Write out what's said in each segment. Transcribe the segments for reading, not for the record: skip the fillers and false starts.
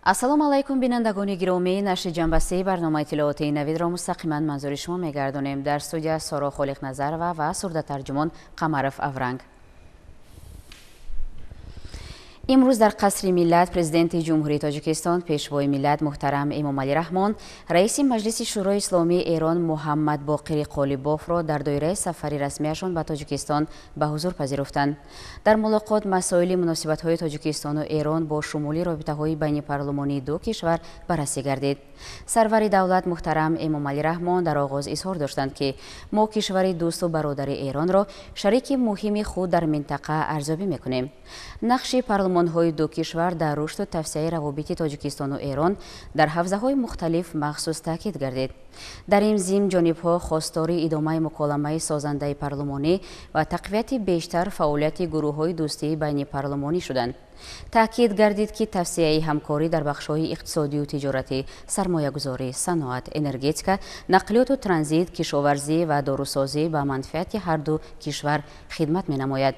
ассалому алайкум бинандагони гиромӣ, нашри ҷанбастаи барномаи иттилооти навидро мустақиман манзури шумо мегардонем. Дар студия Соро Холиқназарова ва сурдатарҷумон Қамаров Авранг. имрӯз дар қасри миллат президенти ҷумҳурии Тоҷикистон пешвои миллат муҳтарам Эмомалӣ Раҳмон, раиси маҷлиси шӯрои исломии Эрон Муҳаммад Боқири Қолибовро дар доираи сафари расмияшон ба Тоҷикистон ба ҳузур пазируфтанд. Дар мулоқот масоили муносибатҳои Тоҷикистону Эрон бо шумули робитаҳои байнипарлумонии ду кишвар баррасӣ гардид. Сарвари давлат муҳтарам Эмомалӣ Раҳмон дар оғоз изҳор доштанд ки мо кишвари дӯсту бародари Эронро шарики муҳими худ дар минтақа арзёбӣ мекунем. нақши парлумонҳои ду кишвар дар рушду тавсеяи равобити Тоҷикистону Эрон дар ҳавзаҳои мухталиф махсус таъкид гардид. дар ин зимн ҷонибҳо хостори идомаи муколамаи созандаи парлумонӣ ва тақвияти бештар фаъолияти гурӯҳҳои дӯстии байнипарлумонӣ шуданд. таъкид гардид ки тавсеяи ҳамкорӣ дар бахшҳои иқтисодию тиҷоратӣ, сармоягузорӣ, саноат, энергетика, нақлиёту транзит, кишоварзӣ ва дорусозӣ ба манфиати ҳарду кишвар хидмат менамояд.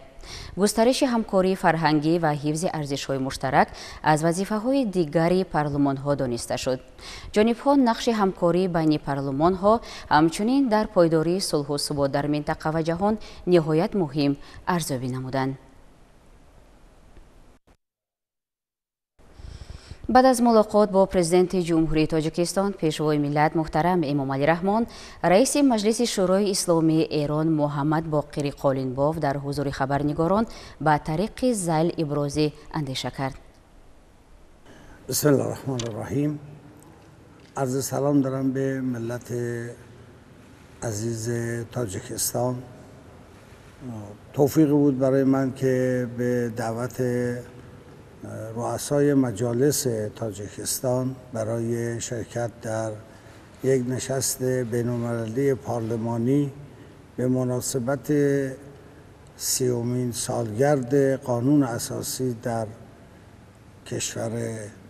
густариши ҳамкории фарҳангӣ ва ҳифзи арзишҳои муштарак аз вазифаҳои дигари парлумонҳо дониста шуд. ҷонибҳо нақши ҳамкории байни парлумонҳо ҳамчунин дар пойдории сулҳу субот дар минтақа ва ҷаҳон ниҳоят муҳим арзёбӣ намуданд. баъд аз мулоқот бо президенти ҷумҳурии Тоҷикистон пешвои миллат муҳтарам Эмомалӣ Раҳмон, раиси маҷлиси шӯрои исломии Эрон Муҳаммад Боқири Қолинбов дар ҳузури хабарнигорон ба тариқи зайл ибрози андеша кард. бисмиллаҳ роҳмонир роҳим. арзи салом дорам به ملت عزیز تاجیکستان. توفیقی بود برای من که به دعوت رؤسای مجالس تاجیکستان برای شرکت در یک نشست بین‌المللی پارلمانی به مناسبت 30مین سالگرد قانون اساسی در کشور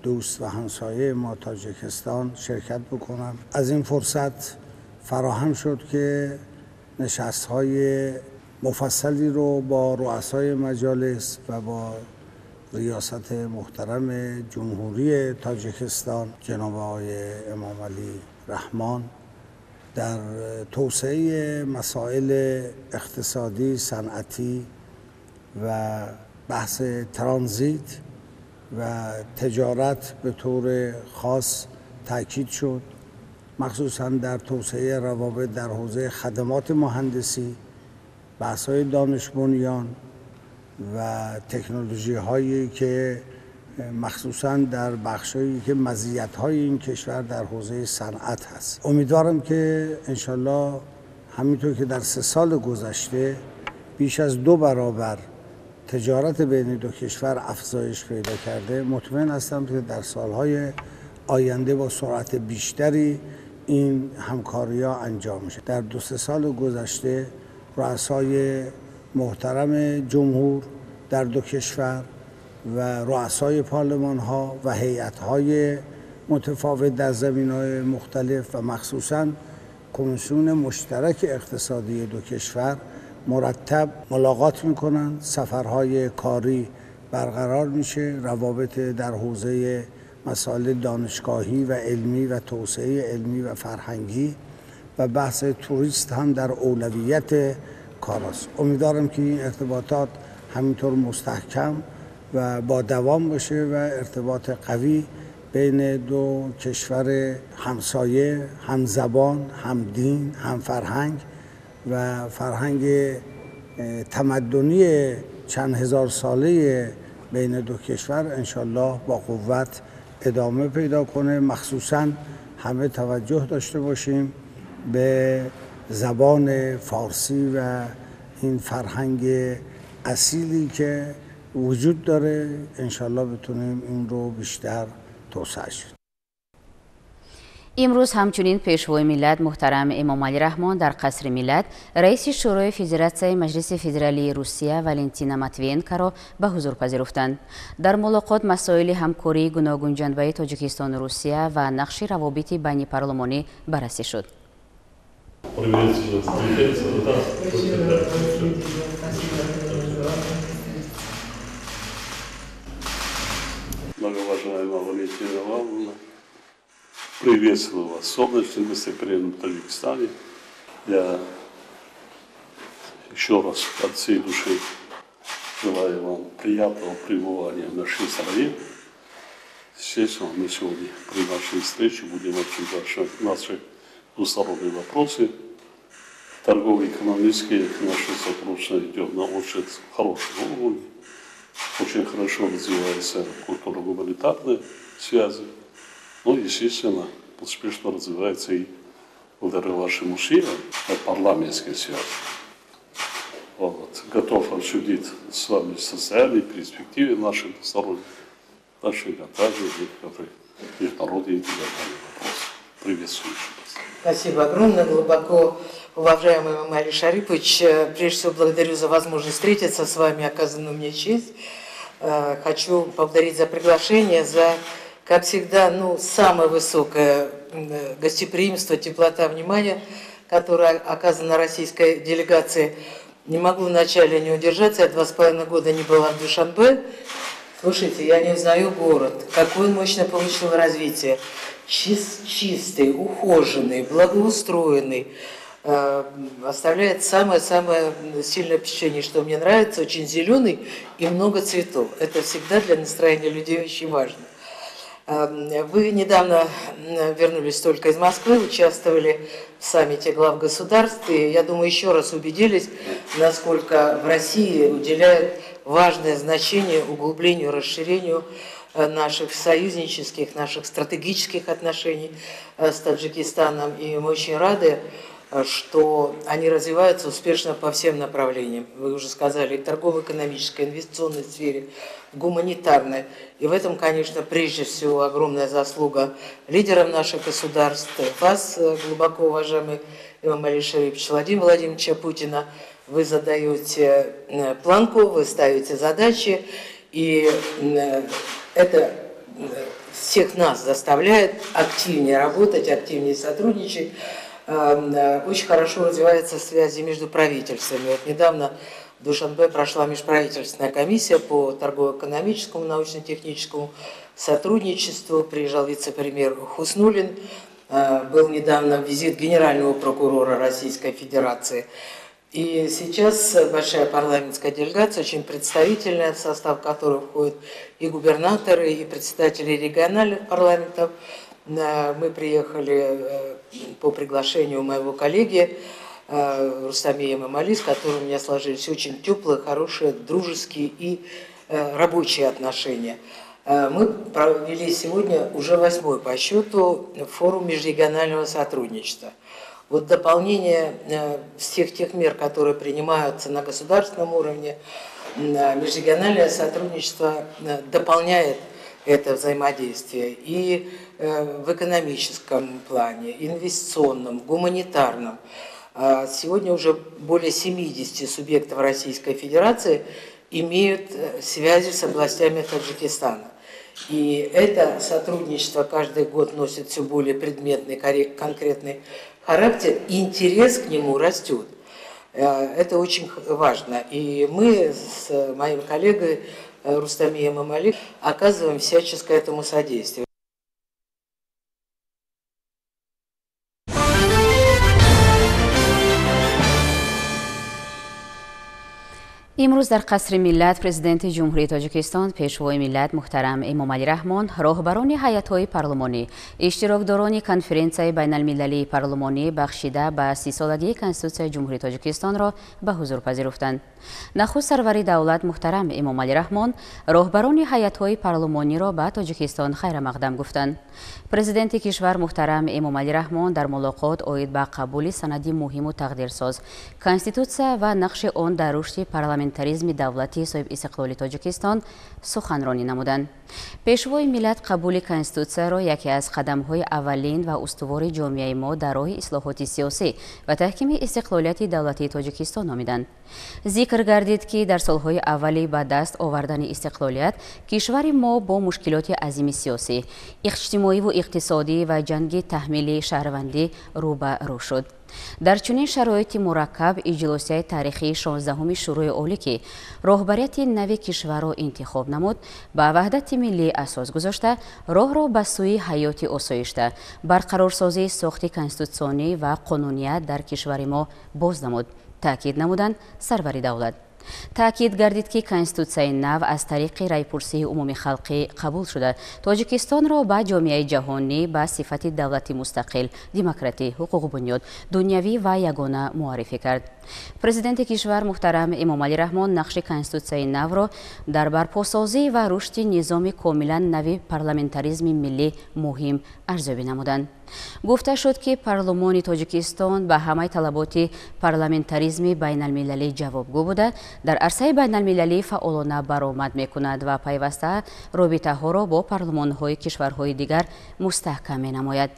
دوست و همسایه ما تاجیکستان شرکت بکنم. از این فرصت فراهم شد که نشست‌های مفصلی رو با رؤسای مجالس و با ریاست محترم جمهوری تاجیکستان جناب آقای امامعلی رحمان در توسعه مسائل اقتصادی، صنعتی و بحث ترانزیت و تجارت به طور خاص تاکید شد، مخصوصا در توسعه روابط در حوزه خدمات مهندسی، بحث‌های دانش بنیان و تکنولوژی هایی که مخصوصا در بخشایی که مزیت های این کشور در حوزه صنعت هست. امیدوارم که انشالله همینطور که در 3 سال گذشته بیش از 2 برابر تجارت بین دو کشور افزایش پیدا کرده، مطمئن هستم که در سالهای آینده با سرعت بیشتری این همکاری ها انجام میشه. در 2-3 سال گذشته رؤسای محترم جمهور در 2 کشور و رؤسای پارلمان ها و هیئت های متفاوت در زمینه‌های مختلف و مخصوصاً کمیسیون مشترک اقتصادی 2 کشور مرتب ملاقات میکنن، سفرهای کاری برقرار میشه، روابط در حوزه مسائل دانشگاهی و علمی و توسعه علمی و فرهنگی و بحث توریست هم در اولویت کاراست. امیدوارم که این ارتباطات همینطور مستحکم و با دوام باشه و ارتباط قوی بین 2 کشور همسایه، همزبان، همدین، همفرهنگ و فرهنگ تمدنی چند هزار ساله بین 2 کشور انشالله با قوت ادامه پیدا کنه. مخصوصا همه توجه داشته باشیم به زبان فارسی و این فرهنگ اصیلی که وجود داره. انشالله بتونیم این رو بیشتر توسعه شد. имрӯз ҳамчунин пешвои миллат муҳтарам Эмомалӣ Раҳмон дар қасри миллат раиси шӯрои федератсияи маҷлиси федералии Русия Валентина Матвиенкоро ба ҳузур пазируфтанд. дар мулоқот масоили ҳамкории гуногунҷанбаи Тоҷикистону Русия ва нақши равобити байнипарлумонӣ баррасӣ шуд. Многоуважаемая Валентина Ивановна, приветствую вас в солнечном гостеприимном Таджикистане. Я еще раз от всей души желаю вам приятного пребывания в нашей стране. Естественно, мы сегодня при нашей встрече будем обсуждать наши двусторонние вопросы. Торгово-экономические наше сотрудничество идет на очень хорошем уровне. Очень хорошо развиваются культурно-гуманитарные связи. Ну, естественно, успешно развивается и благодаря вашим усилиям парламентские связи. Вот. Готов обсудить с вами состояние и перспективы наших двусторонних отношений, а также некоторые международные интегральные вопросы. Приветствую вас. Спасибо огромное, глубоко уважаемый Эмомали Шарипович. Прежде всего, благодарю за возможность встретиться с вами, оказанную мне честь. Хочу поблагодарить за приглашение, за, как всегда, самое высокое гостеприимство, теплота, внимание, которое оказано российской делегации. Не могу вначале не удержаться, я 2,5 года не была в Душанбе. Слушайте, я не узнаю город, какое мощно получило развитие. Чистый, ухоженный, благоустроенный. Оставляет самое-самое сильное впечатление, что мне нравится, очень зеленый и много цветов. Это всегда для настроения людей очень важно. Вы недавно вернулись только из Москвы, участвовали в саммите глав государств, и, я думаю, еще раз убедились, насколько в России уделяют важное значение углублению, расширению наших союзнических, наших стратегических отношений с Таджикистаном. И мы очень рады, что они развиваются успешно по всем направлениям. Вы уже сказали, и торгово-экономической, инвестиционной сфере, гуманитарной. И в этом, конечно, прежде всего огромная заслуга лидеров наших государств, вас, глубоко уважаемый Эмомали Шарипович, Владимира Владимировича Путина. Вы задаете планку, вы ставите задачи, и это всех нас заставляет активнее работать, активнее сотрудничать. Очень хорошо развиваются связи между правительствами. Вот недавно в Душанбе прошла межправительственная комиссия по торгово-экономическому, научно-техническому сотрудничеству. Приезжал вице-премьер Хуснуллин. Был недавно визит генерального прокурора Российской Федерации. И сейчас большая парламентская делегация, очень представительная, в состав которой входят и губернаторы, и председатели региональных парламентов. Мы приехали по приглашению моего коллеги Рустамия Эмомали, с которым у меня сложились очень теплые, хорошие, дружеские и рабочие отношения. Мы провели сегодня уже 8-й по счету форум межрегионального сотрудничества. Вот дополнение всех тех мер, которые принимаются на государственном уровне, межрегиональное сотрудничество дополняет это взаимодействие и в экономическом плане, инвестиционном, гуманитарном. Сегодня уже более 70 субъектов Российской Федерации имеют связи с областями Таджикистана. И это сотрудничество каждый год носит все более предметный, конкретный характер, и интерес к нему растет. Это очень важно. И мы с моим коллегой Рустамием Эмомали оказываем всяческое этому содействие. امروز در قصر ملت پرزیدنت جمهوری تاجیکستان پیشوای ملت محترم امامعلی رحمان راهبران هیئت‌های پارلمانی اشتراکداران کنفرانسیای بین‌المللی پارلمانی بخشیده به 30 سالگی کنستیتوسیای جمهوری تاجیکستان را به حضور پذیرفتند. نخست سرور دولت محترم امامعلی رحمان راهبران هیئت‌های پارلمانی را به تاجیکستان خیر مقدم گفتند. پرزیدنت کشور محترم امامعلی رحمان در ملاقات اوید به قبول سندی مهم و تقدیرساز کنستیتوسیا و نقش آن در رشد پارلمانتاریسم دولتی صاحب استقلال تاجیکستان سخنرانی نمودند. پیشوای ملت قبول کنستیتوسیا را یکی از قدم‌های اولین و استوار جامعه ما در راه اصلاحات سیاسی و تحکیم استقلالیت دولتی تاجیکستان نامیدند. ذکر گردید که در سالهای اولی به دست آوردن استقلالیت کشور ما با مشکلات عظیم سیاسی، اجتماعی و اقتصادی و جنگ تحمیل شهروندی روبرو شد. дар чунин шароити мураккаб иҷлосияи таърихии 16 шӯрои олӣ ки роҳбарияти нави кишварро интихоб намуд ба ваҳдати миллӣ асос гузошта роҳро ба сӯи ҳаёти осоишта барқарорсозии сохти конститутсионӣ ва қонуният дар кишвари мо боз намуд, таъкид намуданд сарвари давлат. таъкид гардид ки конститутсияи нав аз тариқи райпурсии умуми халқӣ қабул шуда тоҷикистонро ба ҷомеаи ҷаҳонӣ ба сифати давлати мустақил, демократӣ, ҳуқуқи бунёд, дунявӣ ва ягона муаррифӣ кард. президенти кишвар муҳтарам Эмомалӣ Раҳмон нақши конститутсияи навро дар барпосозӣ ва рушди низоми комилан нави парламентаризми миллӣ муҳим арзёбӣ намуданд. гуфта шуд ки парлумони Тоҷикистон ба ҳамаи талаботи парламентаризми байналмилалӣ ҷавобгӯ буда дар арсаи байналмилалӣ фаъолона баромад мекунад ва пайваста робитаҳоро бо парлумонҳои кишварҳои дигар мустаҳкам менамояд.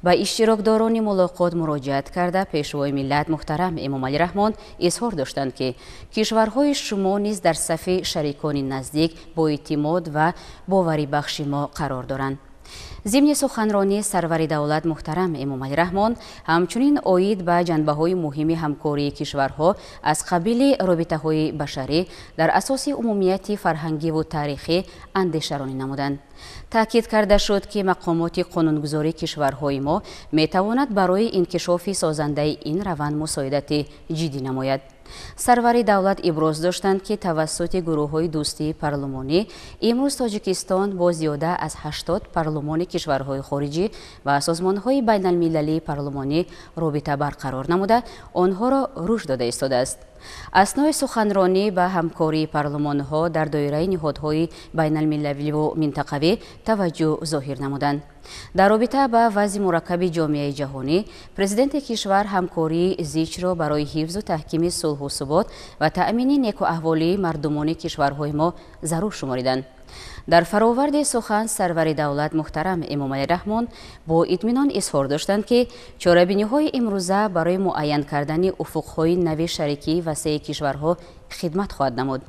ба иштирокдорони мулоқот муроҷиат карда пешвои миллат муҳтарам Эмомалӣ Раҳмон изҳор доштанд ки кишварҳои шумо низ дар сафи шарикони наздик боэътимод ва боварибахши мо қарор доранд. зимни суханронӣ сарвари давлат муҳтарам Эмомалӣ Раҳмон ҳамчунин оид ба ҷанбаҳои муҳими ҳамкории кишварҳо аз қабили робитаҳои башарӣ дар асоси умумияти фарҳангиву таърихӣ андешаронӣ намуданд. таъкид карда шуд ки мақомоти қонунгузории кишварҳои мо метавонад барои инкишофи созандаи ин раванд мусоидати ҷиддӣ намояд. сарвари давлат иброз доштанд ки тавассути гурӯҳҳои дӯстии парлумонӣ имрӯз Тоҷикистон бо зиёда аз 80 парлумони кишварҳои хориҷӣ ва созмонҳои байналмилалии парлумонӣ робита барқарор намуда онҳоро рушд дода истодааст. аснои суханронӣ ба ҳамкории парлумонҳо дар доираи ниҳодҳои байналмилаливу минтақавӣ таваҷҷӯҳ зоҳир намуданд. дар робита ба вазъи мураккаби ҷомеаи ҷаҳонӣ президенти кишвар ҳамкории зичро барои ҳифзу таҳкими сулҳу субот ва таъмини некуаҳволии мардумони кишварҳои мо зарур шумориданд. дар фароварди сухан сарвари давлат муҳтарам Эмомалӣ Раҳмон бо итминон изҳор доштанд ки чорабиниҳои имрӯза барои муайян кардани уфуқҳои нави шарикии васеъи кишварҳо хидмат хоҳад намуд.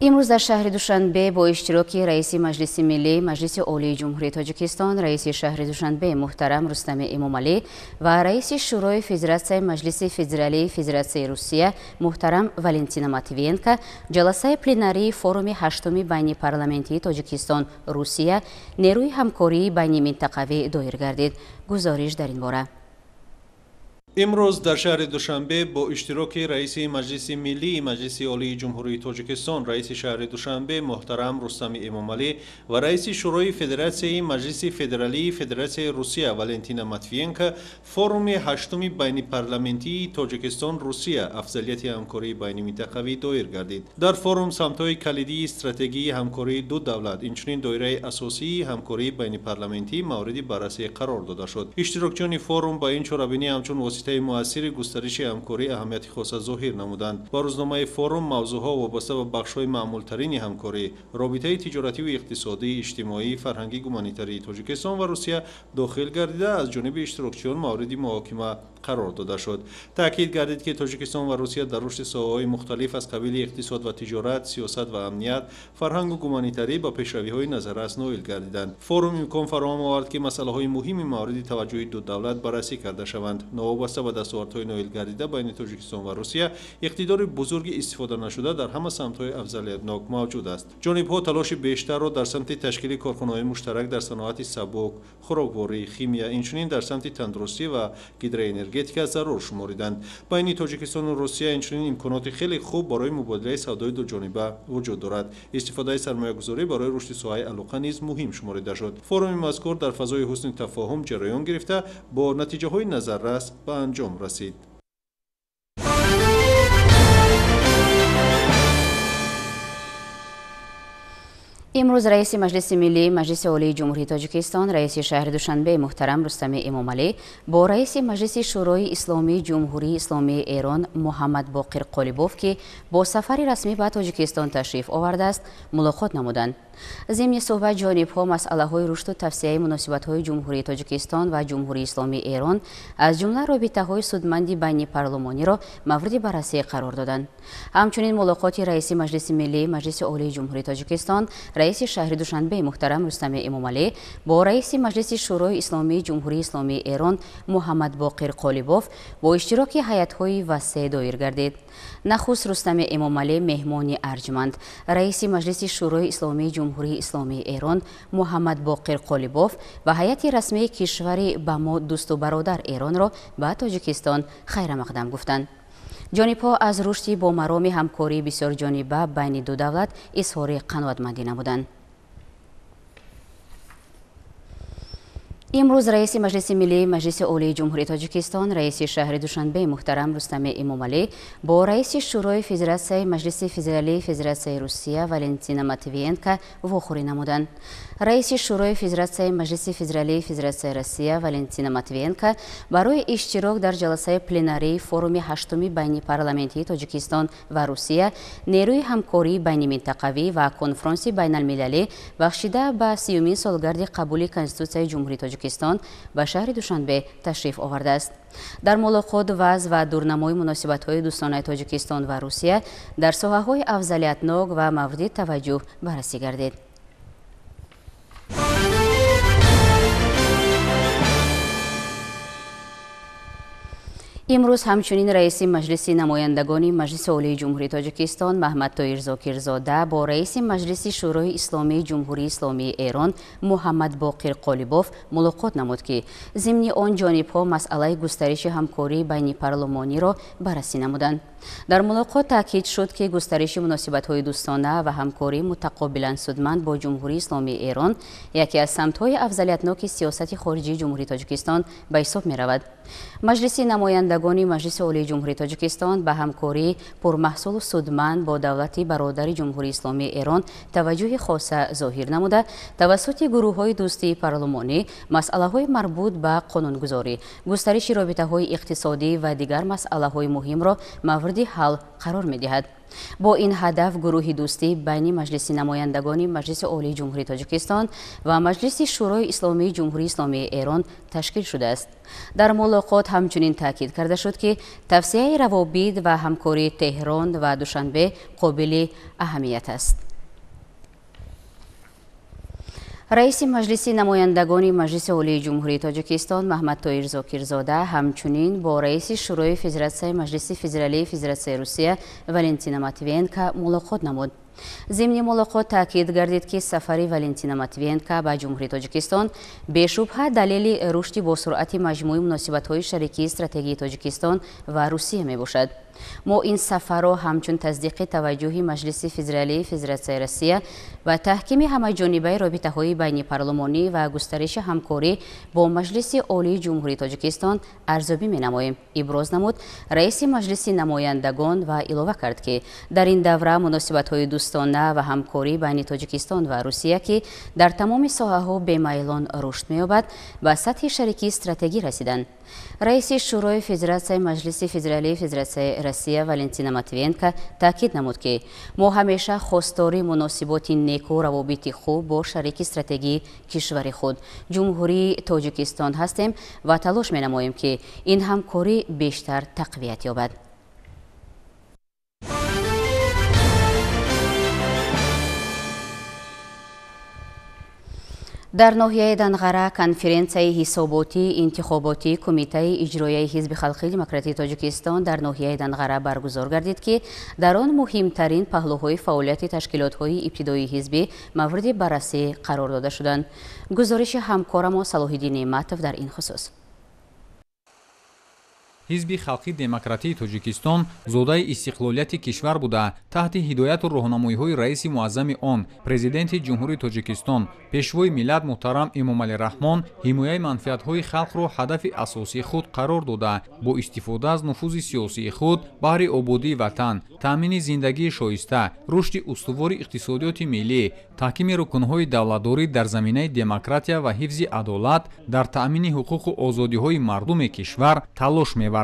имрӯз дар шаҳри Душанбе бо иштироки раиси Маҷлиси Миллӣ, Маҷлиси Олии Ҷумҳурии Тоҷикистон, раиси шаҳри Душанбе муҳтарам Рустами Эмомалӣ ва раиси Шӯрои Федератсияи Маҷлиси Федералии Федератсияи Русия муҳтарам Валентина Матвиенко ҷаласаи пленарии форуми 8-уми байнипарламентии Тоҷикистон Русия нерӯи ҳамкории байниминтақавӣ доир гардид. гузориш дар ин бора. имрӯз дар шаҳри Душанбе бо иштироки раиси Маҷлиси Миллии Маҷлиси Олии Ҷумҳурии Тоҷикистон, раиси шаҳри Душанбе муҳтарам Рустами Эмомалӣ ва раиси Шӯрои Федератсияи Маҷлиси Федералии Федератсияи Русия Валентина Матвиенко форуми 8-уми байнипарламентии Тоҷикистон Русия афзалияти ҳамкории байниминтақавӣ доир гардид. дар форум самтҳои калидии стратегии ҳамкории ду давлат инчунин доираи асосии ҳамкории байнипарламентӣ мавриди баррасӣ қарор дода шуд. иштирокчиёни форум ба ин чорабинӣ ҳамчун воситаи муассири густариши ҳамкорӣ аҳамияти хоса зоҳир намуданд. ба рӯзномаи форум мавзӯъҳо вобаста ба бахшҳои маъмултарини ҳамкорӣ, робитаи тиҷоративу иқтисодӣ, иҷтимоӣ, фарҳангӣ, гуманитарии Тоҷикистон ва Русия дохил гардида аз ҷониби иштирокчиён мавриди муҳокима қарор дода шуд. таъкид гардид ки Тоҷикистон ва Русия дар рушди соҳаҳои мухталиф аз қабили иқтисод ва тиҷорат, сиёсат ва амният, фарҳангу гуманитарӣ ба пешравиҳои назаррас ноил гардиданд. форум имкон фароҳам овард ки масъалаҳои муҳими мавриди таваҷҷӯҳи ду давлат баррасӣ карда шаванд. новобаста ба дастовардҳои ноил гардида байни Тоҷикистон ва Русия иқтидори бузурги истифода нашуда дар ҳама самтҳои афзалиятнок мавҷуд аст. ҷонибҳо талоши бештарро дар самти ташкили корхонаҳои муштарак дар саноати сабук, хӯрокворӣ, химия, инчунин дар самти тандурустӣ ва гидроэнергетика зарур шумориданд. байни Тоҷикистону Русия инчунин имконоти хеле хуб барои мубодилаи савдои дуҷониба вуҷуд дорад. истифодаи сармоягузорӣ барои рушди соҳаи алоқа низ муҳим шуморида шуд. форуми мазкур дар фазои ҳусни тафоҳум ҷараён гирифта бо натиҷаҳои назаррас ба анҷом расид. имрӯз раиси Маҷлиси Миллӣ, Маҷлиси Олии Ҷумҳурии Тоҷикистон, раиси шаҳри Душанбе муҳтарам Рустами Эмомалӣ бо раиси Маҷлиси Шӯрои Исломии Ҷумҳурии Исломии Эрон Муҳаммад Боқир Қолибов ки бо сафари расмӣ ба Тоҷикистон ташриф овардааст, мулоқот намуданд. зимни суҳбат ҷонибҳо масъалаҳои рушду тавсеяи муносибатҳои Ҷумҳурии Тоҷикистон ва Ҷумҳурии Исломии Эрон аз ҷумла робитаҳои судманди байнипарлумониро мавриди баррасӣ қарор доданд. ҳамчунин мулоқоти раиси Маҷлиси Миллӣ, Маҷлиси Олии Ҷумҳурии Тоҷикистон, رئیس شهر دوشنبه محترم رستم امامعلی با رئیس مجلس شورای اسلامی جمهوری اسلامی ایران محمد باقر قالیباف با اشتراک هیئت‌های وسیع دایر گردید. نخست رستم امامعلی مهمان ارجمند رئیس مجلس شورای اسلامی جمهوری اسلامی ایران محمد باقر قالیباف و هیئت رسمی کشور با ما دوست و برادر ایران را به تاجیکستان خیر مقدم گفتند. جانب‌ها از رشد با مرام همکاری بسیار جانبه بین دو دولت اظهار قناعتمندی نمودند. امروز رئیس مجلس ملی مجلس عالی جمهوری تاجیکستان رئیس شهر دوشنبه محترم رستم امامعلی با رئیس شورای فدراسیای مجلس فدرالی فدراسیای روسیه والنتینا ماتویینکا واخوری نمودند. رئیس شورای فدراسیای مجلس فدرالی فدراسیای روسیه والنتینا ماتویینکا برای اشتراک در جلسه پلناری فروم هشتم بین پارلمانتی تاجیکستان و روسیه نیروی همکاری بین منطقوی و کنفرانس بین المللی بخشیده به 30مین سالگرد قبول کنستیتوسیای جمهوری تاجیکستان به شهر دوشنبه تشریف آورده است. در ملاقات وضع و دورنمای مناسبت‌های دوستانه تاجیکستان و روسیه در ساحه‌های اولویت‌ناک و مورد توجه بررسی گردید. امروز همچنین رئیس مجلس نمایندگان مجلس عالی جمهوری تاجیکستان محمد طاهر زاکرزاده با رئیس مجلس شورای اسلامی جمهوری اسلامی ایران محمد باقر قالیباف ملاقات نمود که ضمن آن جانب‌ها مسئله گسترش همکاری بین پارلمانی را بررسی نمودند. در ملاقات تاکید شد که گسترش مناسبت‌های دوستانه و همکاری متقابلا سودمند با جمهوری اسلامی ایران یکی از سمت‌های اولویت‌ناک سیاست خارجی جمهوری تاجیکستان به حساب می‌رود. مجلس نمایندگان مجلس عالی جمهوری تاجیکستان به همکاری پرمحصول و سودمند با دولت برادر جمهوری اسلامی ایران توجه خاص ظاهر نموده توسط گروه‌های دوستی پارلمانی مسائل‌های مربوط به قانونگذاری، گسترش رابطه‌های اقتصادی و دیگر مسائل‌های مهم را مورد حل قرار می‌دهد. با این هدف گروه دوستی بین مجلس نمایندگان مجلس عالی جمهوری تاجیکستان و مجلس شورای اسلامی جمهوری اسلامی ایران تشکیل شده است. در ملاقات همچنین تاکید کرده شد که توسعه روابط و همکاری تهران و دوشنبه قابل اهمیت است. رئیس مجلس نمایندگان مجلس عالی جمهوری تاجیکستان محمد طاهر زاکرزاده همچنین با رئیس شورای فدراسیای مجلس فدرالی فدراسیای روسیه والنتینا ماتویینکا ملاقات نمود. ضمن ملاقات تاکید گردید که سفر والنتینا ماتویینکا به جمهوری تاجیکستان بی‌شبهه دلیل رشد با سرعت مجموعه مناسبت‌های شریکی استراتژی تاجیکستان و روسیه میباشد. ما این سفر را همچون تصدیق توجه مجلس فدرالی فدراسیای روسیه و تحکیم همه‌جانبه رابطه‌های بین پارلمانی و گسترش همکاری با مجلس عالی جمهوری تاجیکستان ارزیابی می‌نماییم. ابراز نمود رئیس مجلس نمایندگان و اضافه کرد که در این دوره مناسبت‌های دوستانه و همکاری بین تاجیکستان و روسیه که در تمام ساحه‌ها بی‌میلان رشد می‌یابد به سطح شریکی استراتژی رسیدند. رئیس شورای فدراسیای مجلس فدرالی فدراسیای روسیه والنتینا ماتویینکا تاکید نمود که ما همیشه خواستار مناسبات نیک و روابط خوب با شریک استراتژی کشور خود جمهوری تاجیکستان هستیم و تلاش می‌نماییم که این همکاری بیشتر تقویت یابد. در ناحیه دنغره کنفرانسیای حساباتی انتخاباتی کمیته اجرایی حزب خلقی دموکراتیک تاجیکستان در ناحیه دنغره برگزار گردید که در آن مهمترین پهلوهای فعالیت تشکیلات‌های ابتدایی حزب مورد بررسی قرار داده شدند. گزارش همکارم صلاح‌الدین نعمتov در این خصوص. حزب خلقی دموکراتیک تاجیکستان زودای استقلالیت کشور بوده تحت هدایت و راهنمایی‌های رئیس معظم آن پرزیدنت جمهوری تاجیکستان پیشوای ملت محترم امامعلی رحمان حمایت منفعت‌های خلق را هدف اساسی خود قرار داده با استفاده از نفوذ سیاسی خود بهر آبادی وطن تامین زندگی شایسته رشد استوار اقتصادیات ملی تحکیم رکن‌های دولتداری در زمینه دموکراتیا و حفظ عدالت در تامین حقوق و آزادی‌های مردم کشور تلاش می‌ورزند.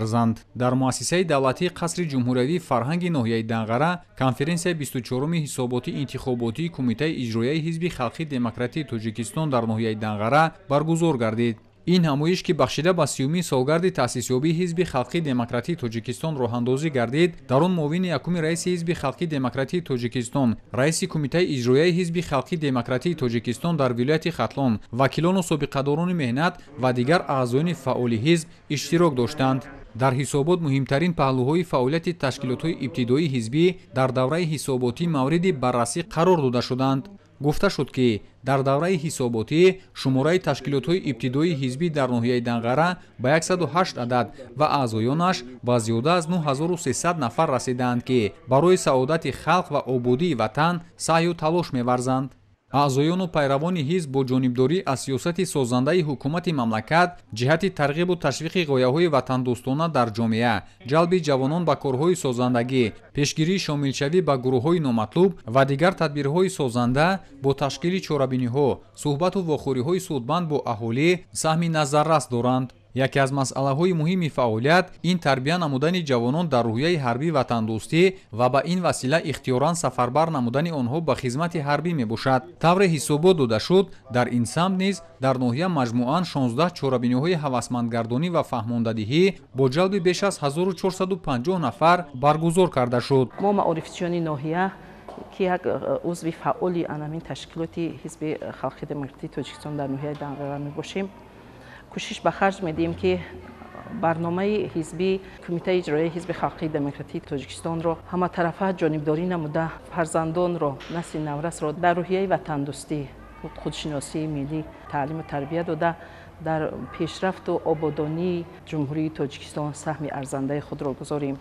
در مؤسسه دولتی قصر جمهوری فرهنگ ناحیه دنغره کنفرانس 24 حساباتی انتخاباتی کمیته اجرایی حزب خلقی دموکراتیک تاجیکستان در ناحیه دنغره برگزار گردید. ин ҳамоиш ки бахшида ба 30-умин солгарди таъсисёбии ҳизби халқии демократии тоҷикистон роҳандозӣ гардид, дар он муовини якуми раиси ҳизби халқии демократии тоҷикистон, раиси кумитаи иҷроияи ҳизби халқии демократии тоҷикистон дар вилояти хатлон, вакилону собиқадорони меҳнат ва дигар аъзоёни фаъоли ҳизб иштирок доштанд. дар ҳисобот муҳимтарин паҳлӯҳои фаъолияти ташкилотҳои ибтидоии ҳизбӣ дар давраи ҳисоботӣ мавриди баррасӣ қарор дода шуданд. гуфта шуд ки дар давраи ҳисоботӣ шумораи ташкилотҳои ибтидоии ҳизбӣ дар ноҳияи Данғара ба 108 адад ва аъзоёнаш ба зиёда аз 9300 нафар расидаанд ки барои саодати халқ ва ободии ватан саъю талош меварзанд. аъзоёну пайравони ҳизб бо ҷонибдорӣ аз сиёсати созандаи ҳукумати мамлакат ҷиҳати тарғибу ташвиқи ғояҳои ватандӯстона дар ҷомеа, ҷалби ҷавонон ба корҳои созандагӣ, пешгирии шомилшавӣ ба гурӯҳҳои номатлуб ва дигар тадбирҳои созанда бо ташкили чорабиниҳо, суҳбату вохӯриҳои судбанд бо аҳолӣ саҳми назаррас доранд. яке аз масъалаҳои муҳими фаъолият ин тарбия намудани ҷавонон дар рӯҳияи ҳарбӣ ватандӯстӣ ва ба ин васила ихтиёран сафарбар намудани онҳо ба хизмати ҳарбӣ мебошад. тавре ҳисобот дода шуд, дар ин самт низ дар ноҳия маҷмӯан 16 чорабиниҳои ҳавасмандгардонӣ ва фаҳмондадиҳӣ бо ҷалби беш аз 1450 нафар баргузор карда шуд. мо маорифчиёни ноҳия ки як узви фаъоли анамин ташкилоти ҳизби халқии демократии тоҷикистон дар ноҳияи Данғара мебошем. кӯшиш ба харҷ медиҳем ки барномаи ҳизби кумитаи иҷроияи ҳизби халқии демократии тоҷикистонро ҳаматарафа ҷонибдорӣ намуда фарзандонро, насли наврасро дар рӯҳияи ватандӯстӣ, худшиносии миллӣ таълиму тарбия дода дар пешрафту ободонии ҷумҳурии тоҷикистон саҳми арзандаи худро гузорем.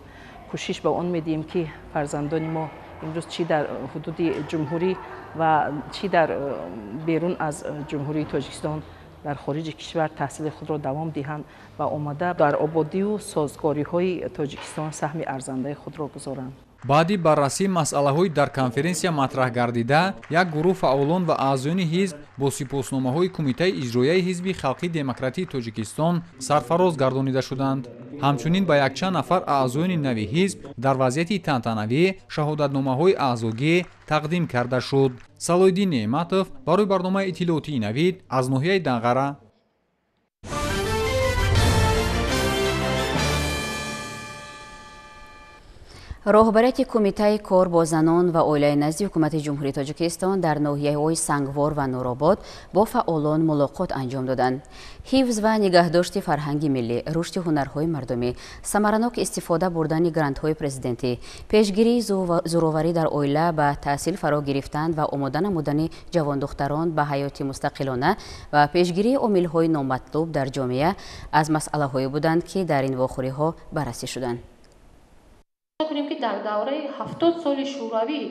кӯшиш ба он медиҳем ки фарзандони мо имрӯз чӣ дар ҳудуди ҷумҳурӣ ва чӣ дар берун аз ҷумҳурии тоҷикистон дар хориҷи кишвар таҳсили худро давом диҳанд ва омада дар ободию созгориҳои тоҷикистон саҳми арзандаи худро гузоранд. баъди баррасӣ масъалаҳои дар конференсия матраҳ гардида, як гурӯҳ фаъолон ва аъзоёни ҳизб бо сипосномаҳои кумитаи иҷроияи ҳизби халқии демократии тоҷикистон сарфароз гардонида шуданд. ҳамчунин ба якчанд нафар аъзоёни нави ҳизб дар вазъияти тантанавӣ шаҳодатномаҳои аъзогӣ тақдим карда шуд. Салоиддин Неъматов барои барномаи иттилоотии Навид аз ноҳияи Данғара. роҳбарияти кумитаи кор бо занон ва оилаи назди ҳукумати ҷумҳурии тоҷикистон дар ноҳияҳои Сангвор ва Нуробод бо фаъолон мулоқот анҷом доданд. ҳифз ва нигаҳдошти фарҳанги миллӣ, рушди ҳунарҳои мардумӣ, самаранок истифода бурдани грантҳои президентӣ, пешгирии зӯроварӣ дар оила ба таҳсил фаро гирифтан ва омода намудани ҷавондухтарон ба ҳаёти мустақилона ва пешгирии омилҳои номатлуб дар ҷомеа аз масъалаҳое буданд, ки дар ин вохӯриҳо баррасӣ шуданд. کنیم که در دوره 70 سال شوروی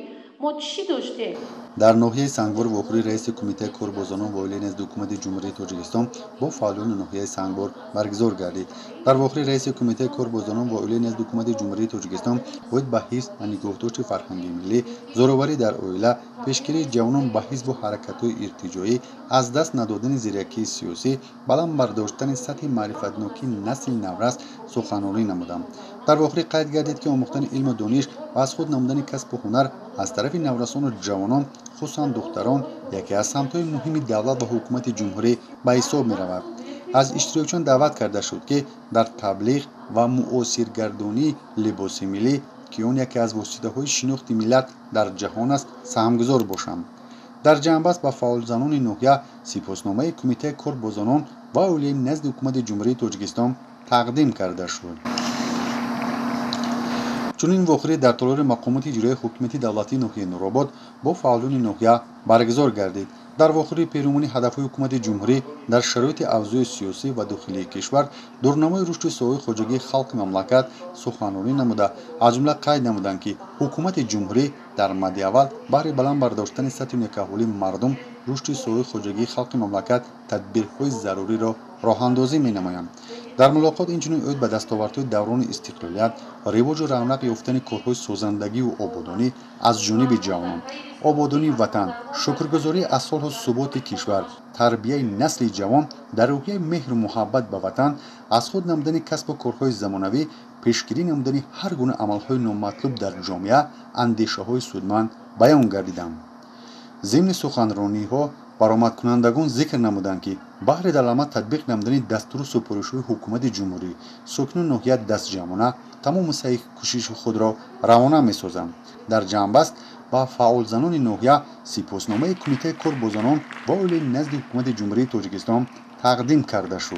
ما چی داشتیم؟ در ناحیه سنگبار وخوری رئیس کمیته کار با زنان و اولیای نزد حکومت جمهوری تاجیکستان با فعالان ناحیه سنگبار برگزار گردید. در وخوری رئیس کمیته کار با زنان و اولیای نزد حکومت جمهوری تاجیکستان باید به حفظ و نگهداشت فرهنگی ملی، زوراوری در اویلا، پیشگیری جوانان به حزب و حرکت‌های ارتجاعی، از دست ندادن زیرکی سیاسی، بلند برداشتن سطح معرفت‌نوکی نسل نورس سخنرانی نمودند. در واقع قید گردید که آموختن علم و دانش و از خود نمودن کسب و هنر از طرف نورسان و جوانان خصوصا دختران یکی از سمت‌های مهم دولت و حکومت جمهوری به حساب می‌رود. از اشتراکیان دعوت کرده شد که در تبلیغ و مؤثرگردانی لباس ملی که آن یکی از وسیله‌های شناخت ملت در جهان است سهمگذار باشند. در جنبش با فعال زنان ناحیه سپاسنامه کمیته کار با زنان و اولیای نزد حکومت جمهوری تاجیکستان تقدیم کرده شد. چنین واقعی در تالار مقامات اجرایی حکومتی دولتی ناحیه نوروباد با فعالان ناحیه برگزار گردید. در واقعی پیرامون هدف‌های حکومت جمهوری در شرایط اوضاع سیاسی و داخلی کشور دورنامه رشد ساحه خواجگی خلق مملکت سخنرانی نموده، از جمله قید نمودند که حکومت جمهوری در مد اول برای بلند برداشتن سطح نکه‌حالی مردم رشد ساحه خواجگی خلق مملکت تدبیرهای ضروری را راه‌اندازی می‌نمایند. در ملاقات اینچنین اوید به دستاوردهای دوران استقلالیت، رواج و رونق یافتن کارهای سازندگی و آبادانی از جانب جوانان، آبادانی وطن، شکرگزاری از صلح و ثبات کشور، تربیت نسل جوان در روحیه مهر و محبت به وطن، از خود نمودن کسب و کارهای زمانوی، پیشگیری نمودن هر گونه عملهای نامطلوب در جامعه، اندیشه‌های سودمند بیان گردیدند. ضمن سخنرانی‌ها برآمدکنندگان ذکر نمودند که بهر در عمل تطبیق نمودن دستور سپارش‌های حکومت جمهوری سکنون ناحیه دست جمعانه تمام سعی کوشش خود را روانه می‌سازند. در جنب است با فعال زنان ناحیه سپاسنامه کمیته کارگزاران و اولی نزد حکومت جمهوری تاجیکستان تقدیم کرده شد.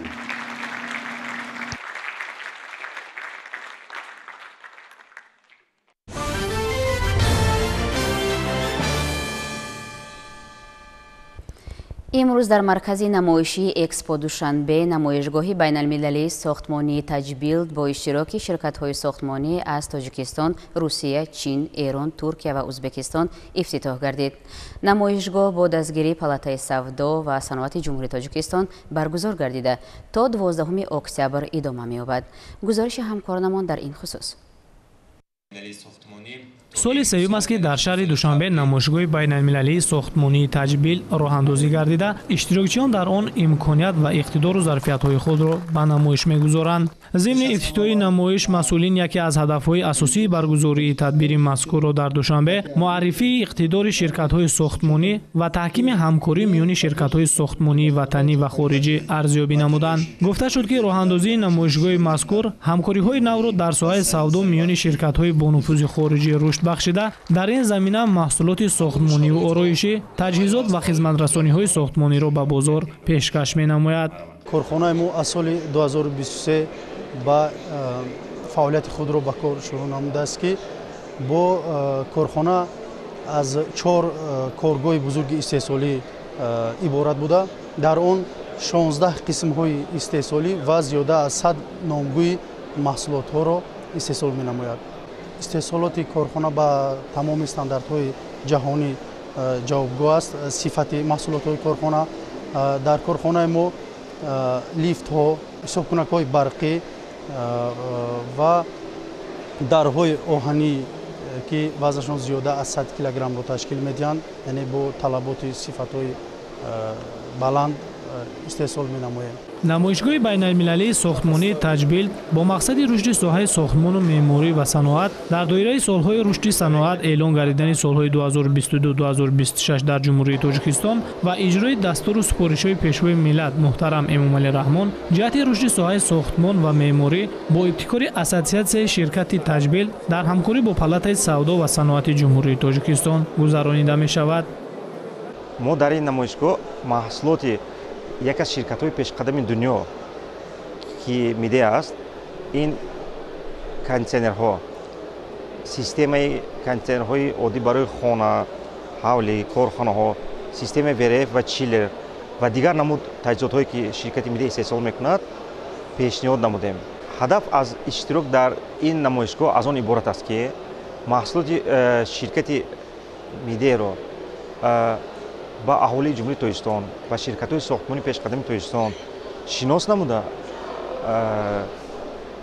امروز در مرکز نمایشی اکسپو دوشنبه نمایشگاهی بین المللی ساختمانی تجبیلد با اشتراک شرکت‌های ساختمانی از تاجیکستان، روسیه، چین، ایران، ترکیه و ازبکستان افتتاح گردید. نمایشگاه با دستگیری پالاتای سودا و صنعت جمهوری تاجیکستان برگزار گردیده تا 12 اکتبر ادامه می‌یابد. گزارش همکارانمان در این خصوص. سال سوم است که در شهر دوشنبه نمایشگاه بین المللی ساختمانی تجبیل راه اندازی گردیده اشتراکچیان در آن امکانیت و اقتدار و ظرفیت‌های خود را به نمایش می‌گذارند. ضمن افتتاح نمایش مسئولین یکی از هدف‌های اساسی برگزاری تدبیر مذکور را در دوشنبه معرفی اقتدار شرکت‌های ساختمانی و تحکیم همکاری میان شرکت‌های ساختمانی وطنی و خارجی ارزیابی نمودند. گفته شد که راه اندازی نمایشگاه مذکور همکاری‌های نو را در ساحه سودا میان شرکت‌های با نفوذ خارجی رشد بخشیده در این زمینه محصولات ساختمانی و آرایشی، تجهیزات و خدمت‌رسانی‌های ساختمانی را به بازار پیشکش می‌نماید. کارخانه ما از سال 2023 با فعالیت خود را به کار شروع نموده است که با کارخانه از 4 کارگاه بزرگ استحصالی عبارت بوده. در آن 16 قسم‌های استحصالی و زیاده از 100 نامگوی محصولات‌ها را استحصال می‌نماید. استحصالات کارخانه با تمام استانداردهای جهانی جوابگو است. صفت محصولات کارخانه در کارخانه ما لیفت ها، صابخانه های برقی و درهای آهنی که وزنشان زیاده از 100 کیلوگرم را تشکیل میدهند، یعنی با طلبات صفت های بلند استحصال می‌نمایند. نمایشگاه بین المللی ساختمانی تجبیل با مقصد رشد ساحه ساختمان و معماری و صنعت در دایره سالهای رشد صنعت اعلان گردیدن سالهای 2022-2026 در جمهوری تاجیکستان و اجرای دستور و سپارش‌های پیشوای ملت محترم امامعلی رحمان جهت رشد ساحه ساختمان و معماری با ابتکار اساسیات شرکت تجبیل در همکاری با پالاتای سودا و صنعت جمهوری تاجیکستان گذرانیده می‌شود. ما در این نمایشگاه محصولات یک از شرکت‌های پیشقدم دنیا که میده است، این کانتینرها، سیستم کانتینرهای عادی برای خانه، حوله، کارخانه‌ها، سیستم ویریف و چیلر و دیگر نمود تجهیزات‌هایی که شرکت میده استحصال میکند پیشنهاد نمودیم. هدف از اشتراک در این نمایشگاه از آن عبارت است که محصولات شرکت میده را با اهالی جمهوری تاجیکستان و شرکت‌های ساختمانی پیشقدم تاجیکستان شناس نموده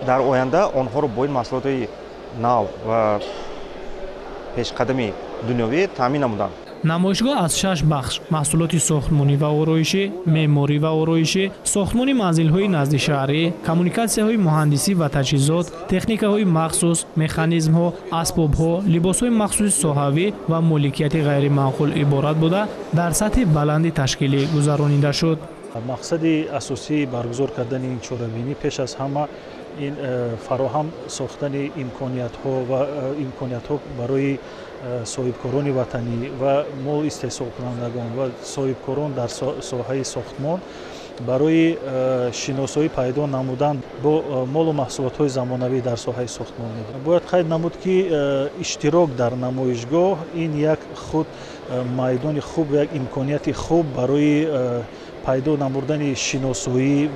در آینده آنها را با این محصولات نو و پیشقدمی دنیوی تامین نمودند. نمایشگاه از 6 بخش محصولات ساختمانی و آرایشی، معماری و آرایشی، ساختمان منزل‌های نزد شهری، کمیونیکاسی‌های مهندسی و تجهیزات، تکنیک‌های مخصوص، مکانیزم‌ها، اسباب‌ها، لباس‌های مخصوص صحوی و مالکیت غیر معقول عبارت بوده در سطح بلندی تشکیلی گذرانیده شد. مقصد اساسی برگزار کردن این چهاربینی پیش از همه این فراهم ساختن امکانیت‌ها و امکانیت‌ها برای صاحبکاران وطنی و مال استحصال کنندگان و صاحبکاران در ساحه ساختمان برای شناسایی پیدا نمودن با مال و محصولات‌های زمانوی در ساحه ساختمان. باید قید نمود که اشتراک در نمایشگاه این یک خود میدان خوب و یک امکانیت خوب برای پیدا نمودن شناسایی و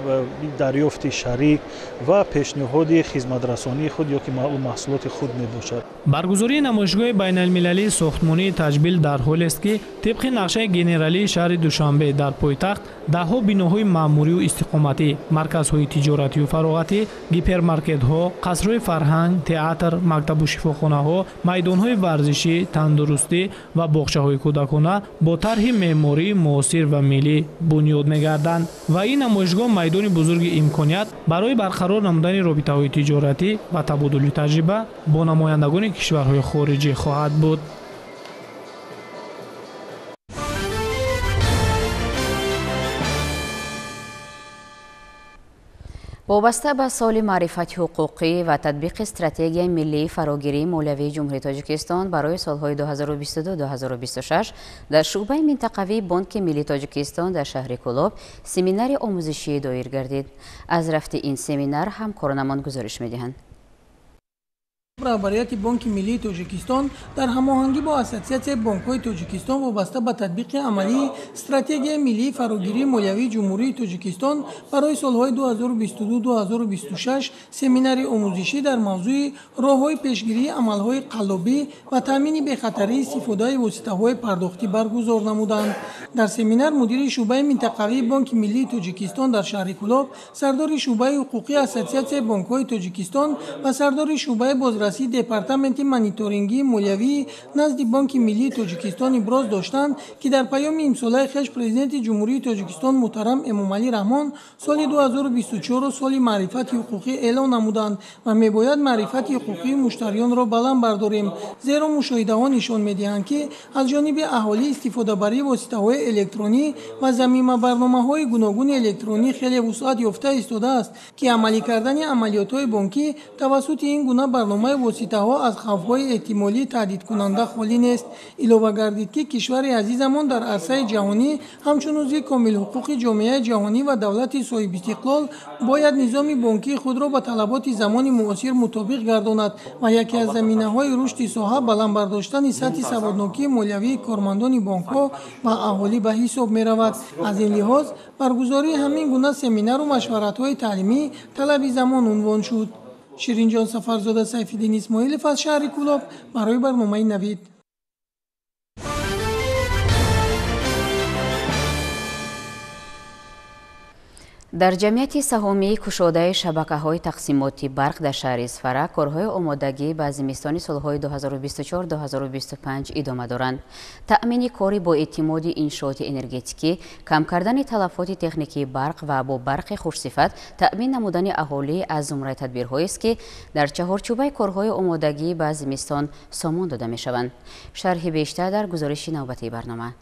دریافت شریک و پیشنهاد خدمت‌رسانی خود یا که محصولات خود میباشد. برگزاری نمایشگاه بین المللی ساختمانی تجبیل در حال است که طبق نقشه گنرالی شهر دوشنبه در پایتخت ده‌ها بناهای معموری و استقامتی، مرکزهای تجارتی و فراغتی، گیپرمارکت‌ها، قصرهای فرهنگ، تئاتر، مکتب و شفاخانه‌ها، میدان‌های ورزشی، تندرستی و باغچه‌های کودکانه با طرح معماری معاصر و ملی بنیاد می‌گردند و این نمایشگاه میدان بزرگ امکانیت برای برقرار نمودن رابطه‌های تجارتی و تبادل تجربه با نمایندگان کشورهای خارجی خواهد بود. وابسته به سال معرفت حقوقی و تطبیق استراتژی ملی فراگیری مولوی جمهوری تاجیکستان برای سالهای 2022-2026 در شعبه منطقوی بانک ملی تاجیکستان در شهر کلوب سمینار آموزشی دایر گردید. از رفت این سمینار همکارانمان گزارش می‌دهند. رهبریت بانک ملی تاجیکستان در هماهنگی با اساسیاسیون بانک‌های تاجیکستان وابسته به تطبیق عملی استراتژی ملی فراگیری مولوی جمهوری تاجیکستان برای سالهای 2022-2026 سمینار آموزشی در موضوع راه‌های پیشگیری عمل‌های قلابی و تامین بی‌خطری استفاده واسطه‌های پرداختی برگزار نمودند. در سمینار مدیر شعبه منطقوی بانک ملی تاجیکستان در شهر کلوب، سردار شعبه حقوقی اساسیاسیون بانک‌های تاجیکستان و سردار شعبه بازرسی دپارتمنت مانیتورینگی مولوی نزد بانک ملی تاجیکستان ابراز داشتند که در پیام امساله خویش پرزیدنت جمهوری تاجیکستان محترم امامعلی رحمان سال 2024 را سال معرفت حقوقی اعلان نمودند و میباید معرفت حقوقی مشتریان را بلند برداریم، زیرا مشاهده‌ها نشان می‌دهند که از جانب اهالی استفاده بر واسطه‌های الکترونی و ضمیمه برنامه‌های گوناگون الکترونی خیلی وسعت یافته ایستاده است که عملی کردن عملیات‌های بانکی توسط این گونه برنامه واسطه‌ها از خوف‌های احتمالی تهدید کننده خالی نیست. علاوه گردید که کشور عزیزمان در عرصه جهانی همچون عضو کامل حقوق جامعه جهانی و دولت صاحب استقلال باید نظام بانکی خود را به طلبات زمان معاصر مطابق گرداند و یکی از زمینه‌های رشد ساحه بلند برداشتن سطح سوادناکی مولوی کارمندان بانک‌ها و اهالی به حساب می‌رود. از این لحاظ برگزاری همین گونه سمینار و مشورت‌های تعلیمی طلب زمان عنوان شد. شیرین جان سفرزاده سیف‌الدین اسماعیلف از شهر کلوب برای برنامه نوید. در جمعیت سهامی کشاده شبکه‌های تقسیماتی برق در شهر اصفهان کارهای آمادگی به زمستان سالهای 2024-2025 ادامه دارند. تأمین کاری با اعتماد انشاءات انرژتیکی، کم کردن تلفات تکنیکی برق و با برق خوش‌صفت تأمین نمودن اهالی از زمره تدبیرهایی است که در چهارچوبه کارهای آمادگی به زمستان سامان داده می‌شوند. شرح بیشتر در گزارش نوبتی برنامه.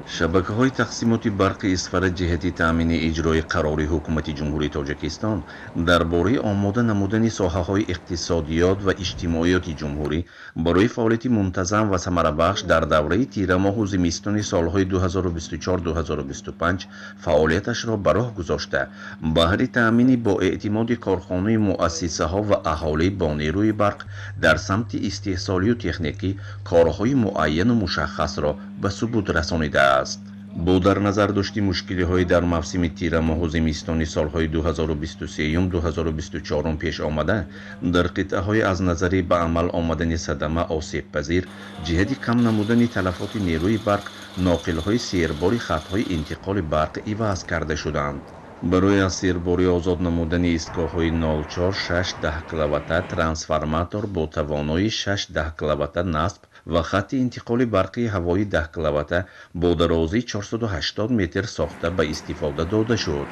شبکه‌های تقسیمات برق اصفهان جهت تأمین اجرای قرار حکومت جمهوری تاجیکستان درباره آماده نمودن ساحه‌های اقتصادیات و اجتماعیات جمهوری برای فعالیت منتظم و ثمره‌بخش در دوره تیر ماه و زمستان سالهای 2024-2025 فعالیتش را به راه گذاشته بهر تأمین با اعتماد کارخانه مؤسسه‌ها و اهالی با نیروی برق در سمت استحصالی و تکنیکی کارهای معین و مشخص را به ثبوت رسانیده است. با در نظر داشتی مشکلی‌های در موسم تیر ماه و زمستان سالهای 2023-2024 پیش آمده در قطعه‌های از نظر به عمل آمدن صدمه آسیب پذیر جهت کم نمودن تلفات نیروی برق ناقل‌های سیرباری خط‌های انتقال برق عوض کرده شدند. برای از سیرباری آزاد نمودن ایستگاه‌های 04-6-10 کیلووات ترانسفورماتور با توانایی 6-10 کیلووات نصب و خط انتقال برقی هوایی 10 کیلووات با درازی 480 متر ساخته به استفاده داده شد.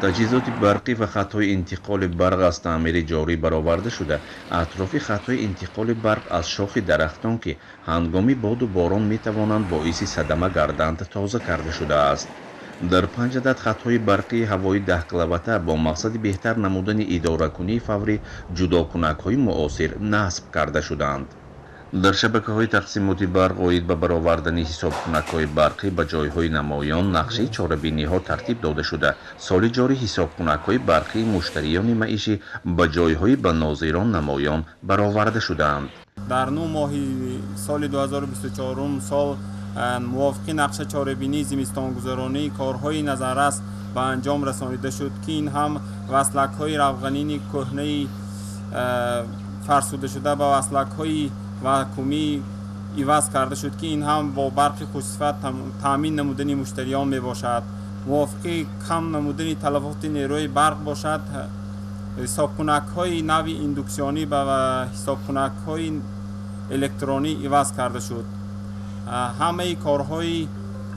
تجهیزات برقی و خط‌های انتقال برق از تعمیر جاری برآورده شده اطراف خط‌های انتقال برق از شاخ درختان که هنگام باد و باران می‌توانند باعث صدمه گردند تازه کرده شده است. در 5 عدد خط‌های برقی هوایی 10 کیلووات با مقصد بهتر نمودن اداره‌کنی فوری جداکنک‌های معاصر نصب کرده شدند. در شبکه‌های تقسیمات برق اوید به برآوردن حسابکنک‌های برقی به جای‌های نمایان نقشه چاره‌بینی‌ها ترتیب داده شده سال جاری حسابکنک‌های برقی مشتریان معیشی به جای‌های به ناظران نمایان برآورده شدند. در 9 ماه سال 2024 سال موافق نقشه چاره‌بینی زمستان‌گذرانی کارهای نظررس به انجام رسانیده شد که این هم وصلک‌های روغنین کهنه فرسوده شده به وصلک‌های واکومی عوض کرده شد که این هم با برق خوش‌صفت تامین نمودن مشتریان می باشد. موافق کم نمودن تلفات نیروی برق باشد. حسابکنک‌های نوی ایندوکسیونی و حسابکنک‌های الکترونی عوض کرده شد. همه کارهای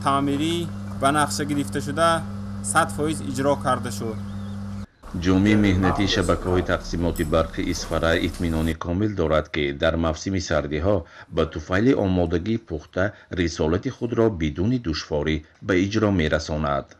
تعمیری و نقشه گرفته شده 100% اجرا کرده شد. جامعه مهنتی شبکه‌های تقسیمات برق اصفهان اطمینان کامل دارد که در موسم سردی‌ها به طفیل آمادگی پخته رسالت خود را بدون دشواری به اجرا می‌رساند.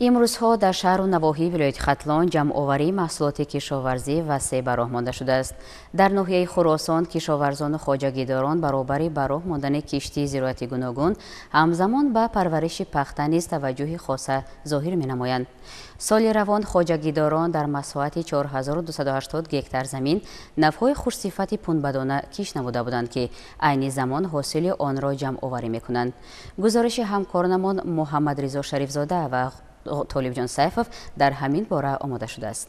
имрӯзҳо дар шаҳру навоҳии вилояти хатлон ҷамъоварии маҳсулоти кишоварзӣ васеъ ба роҳ монда шудааст. Дар ноҳияи Хӯросон кишоварзону хоҷагидорон баробари ба роҳ мондани киштии зироати гуногун ҳамзамон ба парвариши пахта низ таваҷҷӯҳи хоса зоҳир менамоянд. соли равон хоҷагидорон дар масоҳати 4280 гектар замин навҳои хушсифати пунбадона киш намуда буданд ки айни замон ҳосили онро ҷамъоварӣ мекунанд. гузориши ҳамкорнамон муҳаммадризо шарифзода ва толибҷон сайфов дар ҳамин бора омода шудааст.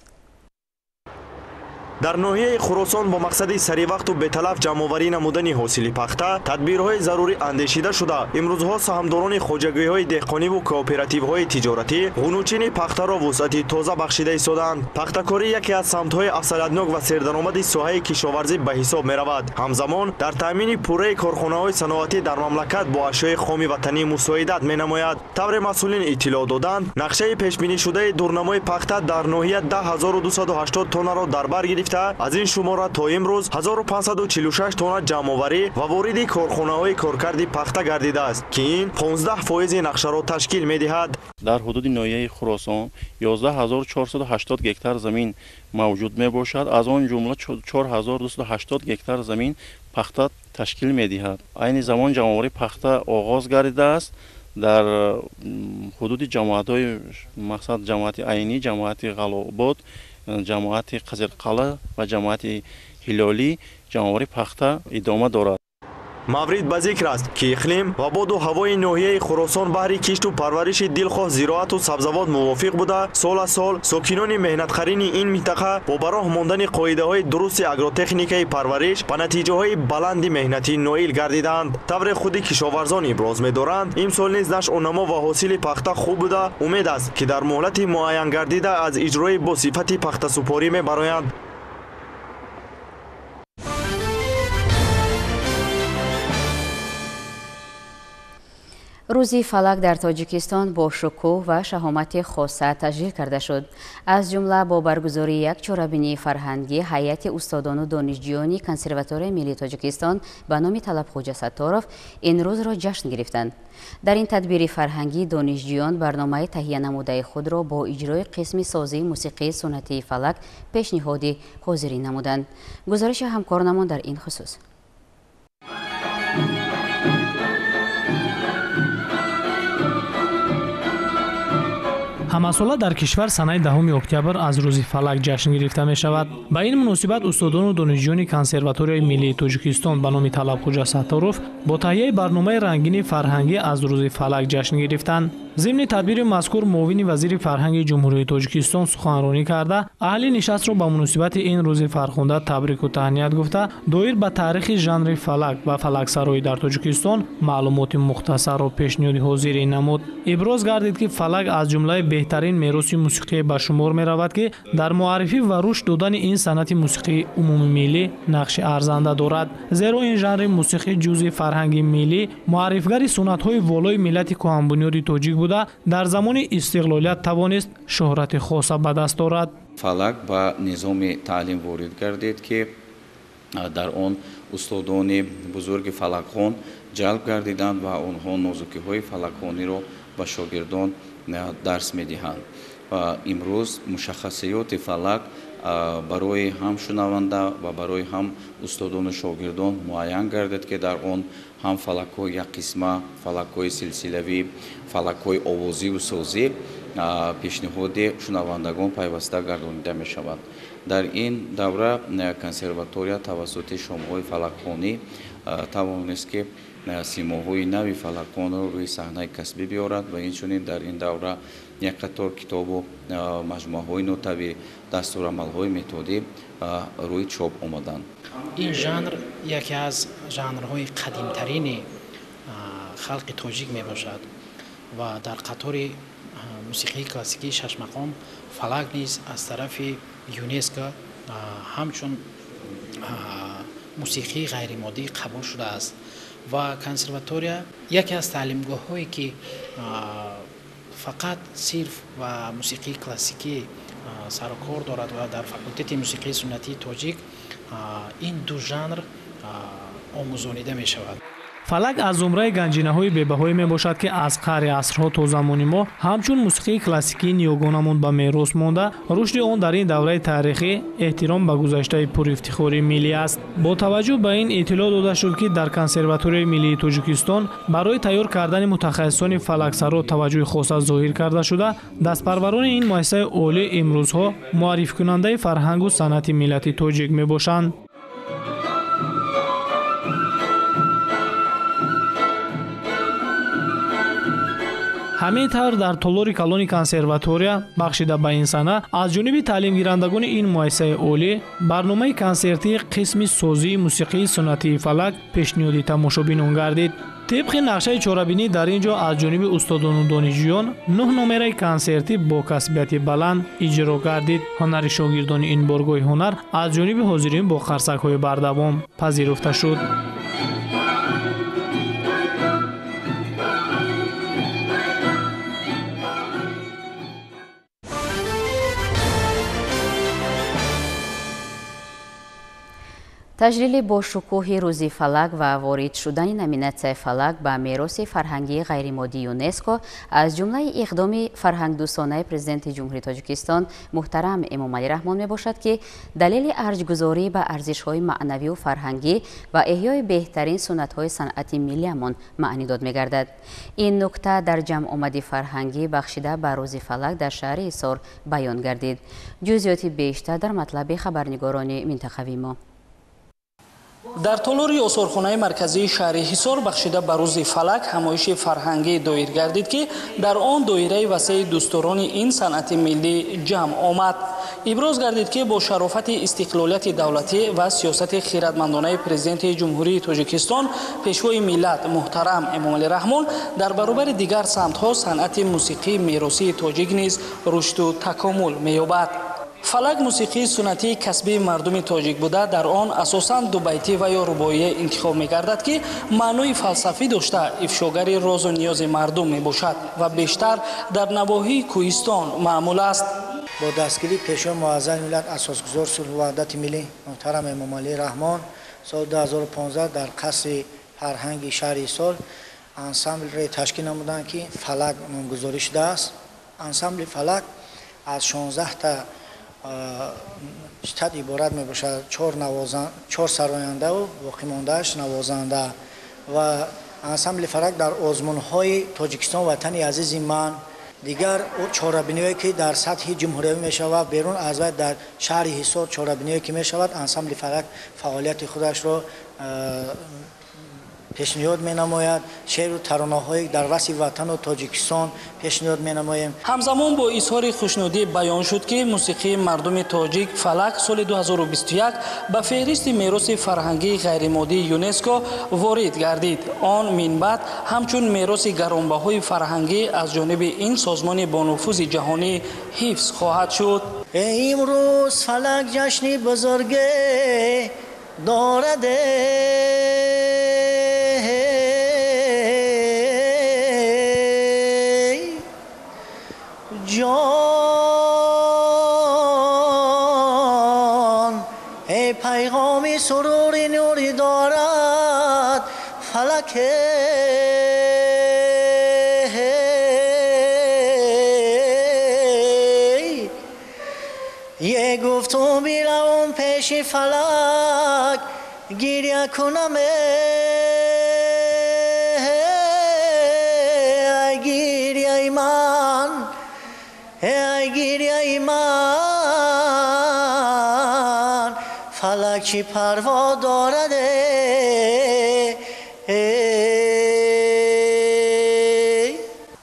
дар ноҳияи Хӯросон бо мақсади саривақту беталаф ҷамъоварӣ намудани ҳосили пахта тадбирҳои зарурӣ андешида шуда имрӯзҳо саҳмдорони хоҷагиҳои деҳқониву кооперативҳои тиҷоратӣ ғунучини пахтаро вусъати тоза бахшида истоданд. Пахтакорӣ яке аз самтҳои афзалиятнок ва сердаромади соҳаи кишоварзӣ ба ҳисоб меравад. ҳамзамон дар таъмини пурраи корхонаҳои саноатӣ дар мамлакат бо ашёи хоми ватанӣ мусоидат менамояд. тавре масъулин иттилоъ доданд, нақшаи пешбинишудаи дурнамои пахта дар ноҳия 10280 тоннаро дар бар гирифта, аз ин шумора то имрӯз 1546 тонна ҷамъоварӣ ва вориди корхонаҳои коркарди пахта гардидааст, ки ин 15% нақшаро ташкил медиҳад. дар ҳудуди ноҳияи Хӯросон 11480 гектар замин мавҷуд мебошад. аз он ҷумла 4280 гектар замин пахта ташкил медиҳад. айни замон ҷамъоварии пахта оғоз гардидааст. дар ҳудуди ҷамоатҳои мақсад ҷамоати айнӣ, ҷамоати ғалобод, ҷамоати қазирқала ва ҷамоати ҳилолӣ ҷамъоварии пахта идома дорад. маврид ба зикр аст ки иқлим ва боду ҳавои ноҳияи Хӯросон баҳри кишту парвариши дилхоҳ зироату сабзавот мувофиқ буда, сол аз сол сокинони меҳнатқарини ин минтақа бо ба роҳ мондани қоидаҳои дурусти агротехникаи парвариш ба натиҷаҳои баланди меҳнатӣ ноил гардиданд. тавре худи кишоварзон иброз медоранд, имсол низ нашъу намо ва ҳосили пахта хуб буда, умед аст ки дар муҳлати муайян гардида аз иҷрои босифати пахтасупорӣ мебароянд. рӯзи фалак дар тоҷикистон бо шукӯҳ ва шаҳомати хоса таҷлил карда шуд. аз ҷумла бо баргузории як чорабинии фарҳангӣ ҳайати устодону донишҷӯёни консерваторияи миллии тоҷикистон ба номи Талабхоҷа Сатторов ин рӯзро ҷашн гирифтанд. дар ин тадбири фарҳангӣ донишҷӯён барномаи таҳия намудаи худро бо иҷрои қисми созии мусиқии суннатии фалак пешниҳоди ҳозирӣ намуданд. гузориши ҳамкорнамон дар ин хусус. ҳамасола дар кишвар санаи 10 октябр аз рӯзи фалак ҷашн гирифта мешавад. ба ин муносибат устодону донишҷӯёни консерваторияи миллии тоҷикистон ба номи Талабхоҷа Сатторов бо таҳияи барномаи рангини фарҳангӣ аз рӯзи фалак ҷашн гирифтанд. зимни тадбири мазкур муовини вазири фарҳанги ҷумҳурии тоҷикистон суханронӣ карда, аҳли нишастро ба муносибати ин рӯзи фархонда табрику таҳният гуфта, доир ба таърихи жанри фалак ва фалаксароӣ дар Тоҷикистон маълумоти мухтасару пешниҳоди ҳозирӣ намуд. иброз гардид ки фалак аз ҷумлаи беҳтарин мероси мусиқӣ ба шумор меравад ки дар муаррифӣ ва рушд додани ин санъати мусиқии умумимиллӣ нақши арзанда дорад. зеро ин жанри мусиқӣ ҷузъи фарҳанги миллӣ, муаррифгари сунъатҳои волои миллати кӯҳанбунёди тоҷик буда, дар замони истиқлолият тавонист шӯҳрати хоса ба даст орад. фалак ба низоми таълим ворид гардид ки дар он устодони бузурги фалакхон ҷалб гардиданд ва онҳо нозукиҳои фалакхониро ба шогирдон дарс медиҳанд. имрӯз мушаххасиёти фалак барои ҳам шунаванда ва барои ҳам устодону шогирдон муайян гардид ки дар он ҳам фалакҳои якқисма, фалакҳои силсилавӣ, фалакҳои овозиву созӣ пешниҳоди шунавандагон пайваста гардонида мешавад. дар ин давра консерватория тавассути шомҳои фалакхонӣ тавонист ки симоҳои нави фалакхонро рӯи саҳнаи касбӣ биёрад ва инчунин дар ин давра як қатор китобу маҷмӯъаҳои нотави дастурамалҳои методӣ рӯи чоп омаданд. ин жанр яке аз жанрҳои қадимтарини халқи тоҷик мебошад ва дар қатори мусиқии классикии шашмақом фалак низ аз тарафи юнеско ҳамчун мусиқии ғайримоддӣ қабул шудааст ва консерватория яке аз таълимгоҳҳое ки фақат сирф ва мусиқии классикӣ сарукор дорад ва дар факултети мусиқии суннатии тоҷик ин ду жанр омӯзонида мешавад. фалак аз зумраи ганҷинаҳои бебаҳое мебошад, ки аз қаъри асрҳо то замони мо ҳамчун мусиқии классикии ниёгонамон ба мерос монда, рушди он дар ин давраи таърихӣ эҳтиром ба гузаштаи пурифтихори миллӣ аст. Бо таваҷҷӯҳ ба ин иттилоъ дода шуд, ки дар консерваторияи миллии Тоҷикистон барои тайёр кардани мутахассисони фалаксаро таваҷҷӯҳи хоса зоҳир карда шуда, дастпарварони ин муассисаи олӣ имрӯзҳо муаррифкунандаи фарҳангу санъати миллати тоҷик мебошанд. ҳамин тавр дар толори калони консерватория бахшида ба ин сана аз ҷониби таълимгирандагони ин муассисаи олӣ барномаи консертии қисми созии мусиқии сунъатии фалак пешниҳоди тамошобинон гардид. طبق نقشه چهاربینی در اینجا از جانب استادان و دانشجویان 9 نمره کنسرتی با کسبیت بلند اجرا گردید. هنر شاگردان این بارگاه هنر از جانب حاضرین با خرسک‌های بردوام پذیرفته شد. تجلیل با شکوه روزی فلک و وارد شدن نامیناسیای فلک به میراث فرهنگی غیرمادی یونسکو از جمله اقدام فرهنگ دوستانه پرزیدنت جمهوری تاجیکستان محترم امامعلی رحمان می باشد که دلیل ارجگذاری به ارزش‌های معنوی و فرهنگی و احیای بهترین سنت‌های صنعتی ملیمان معنی داد می گردد. این نکته در جمع آمدی فرهنگی بخشیده به روزی فلک در شهر حصار بیان گردید. جزئیات بیشتر در مطلب خبرنگاران منطقوی ما. در طولوری آثارخانه مرکزی شهر حصار بخشیده به روز فلک همایش فرهنگی دایر گردید که در آن دایره وسیع دوستداران این صنعت ملی جمع آمد. ابراز گردید که با شرافت استقلالیت دولتی و سیاست خیرتمندانه پرزیدنت جمهوری تاجیکستان پیشوای ملت محترم امامعلی رحمان در برابر دیگر سمت‌ها صنعت موسیقی میراثی تاجیک نیز رشد و تکامل می‌یابد. فلک موسیقی سنتی کسبی مردم تاجیک بوده در آن اساساً دو بیتی و یا رباعی انتخاب می‌گردد که معنای فلسفی داشته افشاگر راز و نیاز مردم میباشد و بیشتر در نواحی کوهستان معمول است. با دستگیری پیشوا معظم ملت اساسگزار صلح و وحدت ملی محترم امامعلی رحمان سال 2015 در قصر فرهنگ شهر حصار انسامبل را تشکیل نمودند که فلک نامگذاری شده است. انسامبل فلک از 16 تا شتات عبارت می باشد. 4 سراینده و باقی مانده‌اش نوازنده و انسامبل فلک در آزمون‌های تاجیکستان وطن عزیز من دیگر چهاربینی که در سطح جمهوری می شود بیرون از در شهر حصار چهاربینی که می شود انسامبل فلک فعالیت خودش را پیشنهاد می نماید. شعر و ترانه‌های در وسط وطن و تاجیکستان پیشنهاد می نماییم. همزمان با اظهار خوشنودی بیان شد که موسیقی مردم تاجیک فلک سال 2021 به فهرست میراث فرهنگی غیرمادی یونسکو وارد گردید. آن من بعد همچون میراث گرانبهای فرهنگی از جانب این سازمان با نفوذ جهانی حفظ خواهد شد. امروز فلک جشن بزرگ دارد جان ای پیغام سرور نوری دارد فلک یه گفتم بیرم پیش فلک گریه کنم ای گریه من ای گریه من فلک چی پروا دارد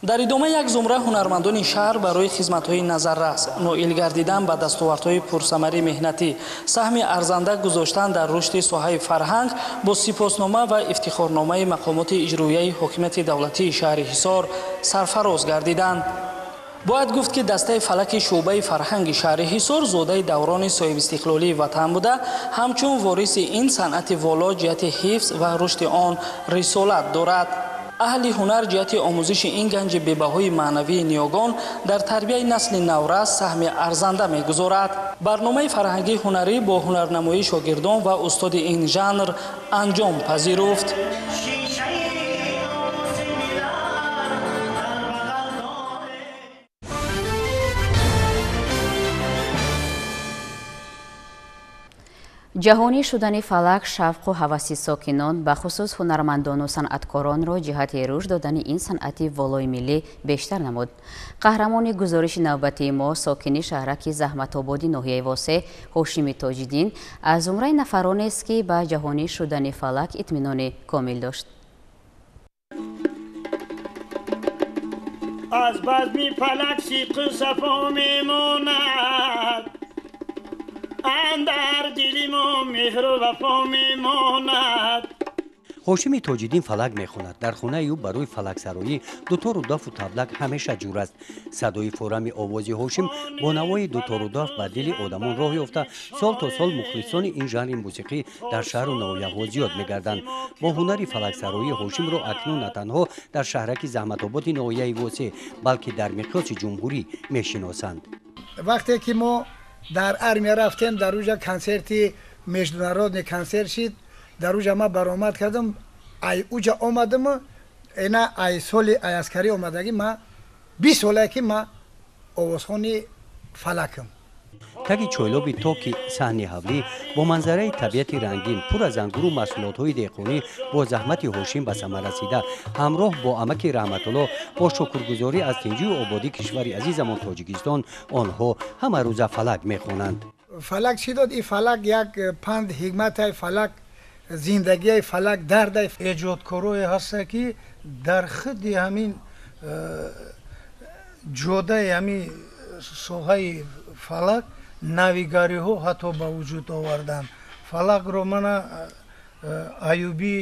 در ادامه یک زمره هنرمندان شهر برای خدمت‌های نظررس نائل گردیدن به دستاوردهای پرثمر مهنتی سهم ارزنده گذاشتن در رشد ساحه فرهنگ با سپاسنامه و افتخارنامه مقامات اجرایی حکومت دولتی شهر حصار سرفراز گردیدند. باید گفت که دسته فلک شعبه فرهنگ شهر حصار زاده دوران صاحب استقلالی وطن بوده، همچون وارث این صنعت والا جهت حفظ و رشد آن رسالت دارد. اهل هنر جهت آموزش این گنج بهبهای معنوی نیاگان در تربیت نسل نورس سهم ارزنده می‌گذارد. برنامه فرهنگی هنری با هنرنمایی شاگردان و استاد این ژانر انجام پذیرفت. ҷаҳонӣ шудани фалак шавқу ҳаваси сокинон бахусус ҳунармандону санъаткоронро ҷиҳати рушд додани ин санъати волои миллӣ бештар намуд. қаҳрамони гузориши навбатии мо сокини шаҳраки заҳматободи ноҳияи восе ҳошими тоҷиддин аз зумраи нафаронест ки ба ҷаҳонӣ шудани фалак итминони комил дошт. аз базми фалак сидқу сафо мемонад اندر دلی ما مهر و وفا میماند. ҳошими тоҷиддин фалак мехонад. дар хонаи ӯ барои фалаксароӣ дутору дафу таблак ҳамеша ҷур аст. садои форами овози ҳошим бо навои дутору даф ба дили одамон роҳ ёфта сол то сол мухлисони ин жанри мусиқӣ дар шаҳру навояҳо зиёд мегарданд. бо ҳунари фалаксароӣ ҳошимро акнун на танҳо дар шаҳраки заҳматободи ноҳияи восе балки дар миқёси ҷумҳурӣ мешиносанд. вақте ки мо дар армия рафтем дар уҷа консерти международный консерт шид дар уҷа ма баромад кардам ай уҷа омадам ина ай соли ай аскарӣ омадагӣ ма 20 солае ки ма овозхони фалакам. таги чойлоби токи саҳни ҳавлӣ бо манзараи табиати рангин пур аз ангуру маҳсулотҳои деҳқонӣ бо заҳмати ҳошим ба самар расида ҳамроҳ бо амаки раҳматулло бо шукргузорӣ аз тинҷию ободии кишвари азизамон тоҷикистон онҳо ҳама рӯза фалак мехонанд. фалак чӣ дод? ин фалак як панд ҳикматаи фалак зиндагияи фалак дардаи эҷодкорое ҳаста ки дар хидди ҳамин ҷодаи ҳамин соҳаи фалак навигариҳо ҳатто ба вуҷуд оварданд. фалакро мана аюбӣ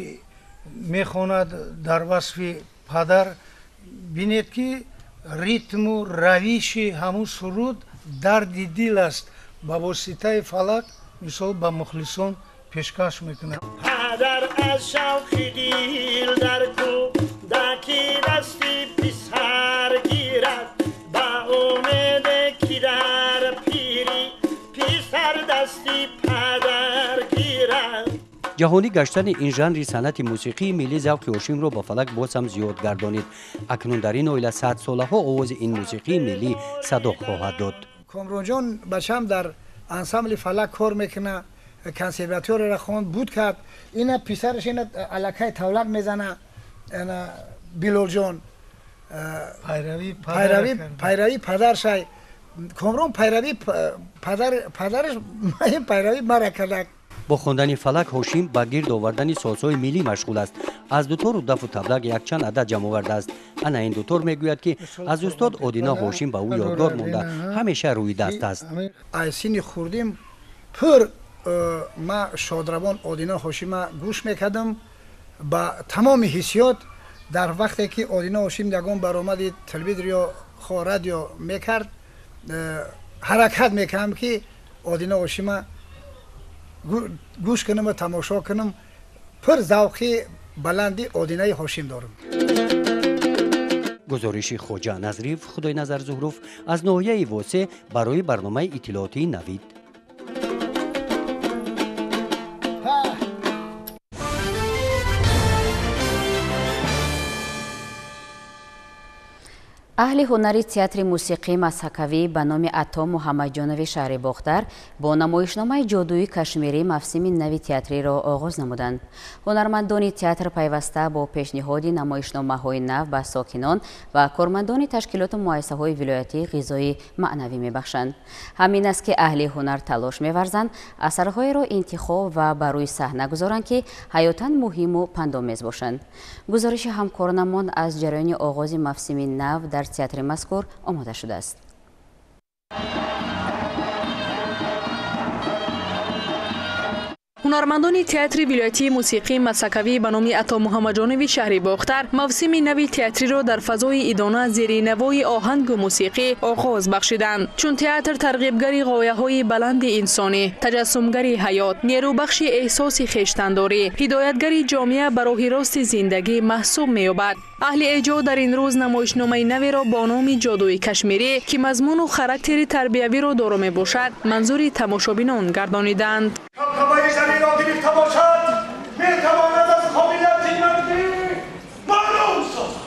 мехонад дар васфи падар. бинед ки ритму равиши ҳамун суруд дарди дил аст. ба воситаи фалак мисол ба мухлисон пешкаш мекунад. падар аз шавқи дил дар кӯдаки дасти писар гирад ба умеде ки дар пири писар дасти падар гирад. ҷаҳонӣ гаштани ин жанри санъати мусиқии миллӣ завқи ҳошимро ба фалак боз ҳам зиёд гардонид. акнун дар ин оила садсолаҳо овози ин мусиқии миллӣ садо хоҳад дод. комронҷон бачам дар ансамбли фалак кор мекуна, консерваторияро хонд буд кард. ина писараш ина алакай тавлак мезана билолҷон пайравӣ падаршай комрон пайравӣ падараш пайравӣ мара кардак. бо хондани фалак ҳошим ба гирд овардани созҳои миллӣ машғул аст. аз дутору дафу таблак якчанд адад ҷамъ овардааст. ана ин дутор мегӯяд ки аз устод одина ҳошим ба ӯ ёдгор монда ҳамеша рӯи даст аст. аз синни хурдим пур ма шодравон одина ҳошима гӯш мекардам ба тамоми ҳиссиёт. дар вақте ки одина ҳошим ягон баромади телевизор ё хо радио мекард ҳаракат мекардам ки одина ҳошима гӯш кунам ва тамошо кунам. пур завқи баланди одинаи ҳошим дорам. гузориши хоҷа назрив худойназар зуҳруф аз ноҳияи восе барои барномаи иттилоотии навид. аҳли ҳунари театри мусиқии мазҳакавӣ ба номи ато муҳаммадҷонови шаҳри бохтар бо намоишномаи ҷодуи кашмирӣ мавсими нави театриро оғоз намуданд. ҳунармандони театр пайваста бо пешниҳоди намоишномаҳои нав ба сокинон ва кормандони ташкилоту муассисаҳои вилоятӣ ғизои маънавӣ мебахшанд. ҳамин аст ки аҳли ҳунар талош меварзанд асарҳоеро интихоб ва ба рӯи саҳна гузоранд ки ҳаётан муҳиму пандомез бошанд. гузориши ҳамкорнамон аз ҷараёни оғози мавсими нав дар театри мазкур омода шудааст. ҳунармандони театри вилоятии мусиқии мазҳакавӣ ба номи ато муҳаммадҷонови шаҳри бохтар мавсими нави театриро дар фазои идона зери навои оҳангу мусиқӣ оғоз бахшиданд. чун театр тарғибгари ғояҳои баланди инсонӣ, таҷассумгари ҳаёт, нерӯбахши эҳсоси хештандорӣ, ҳидоятгари ҷомеа ба роҳи рости зиндагӣ маҳсуб меёбад. аҳли эҷод дар ин рӯз намоишномаи наверо бо номи ҷодуи кашмирӣ ки мазмуну характери тарбиявиро доро мебошад манзури тамошобинон гардониданд. گرفته باشد میتواند از قابلیت مردی معلوم سازد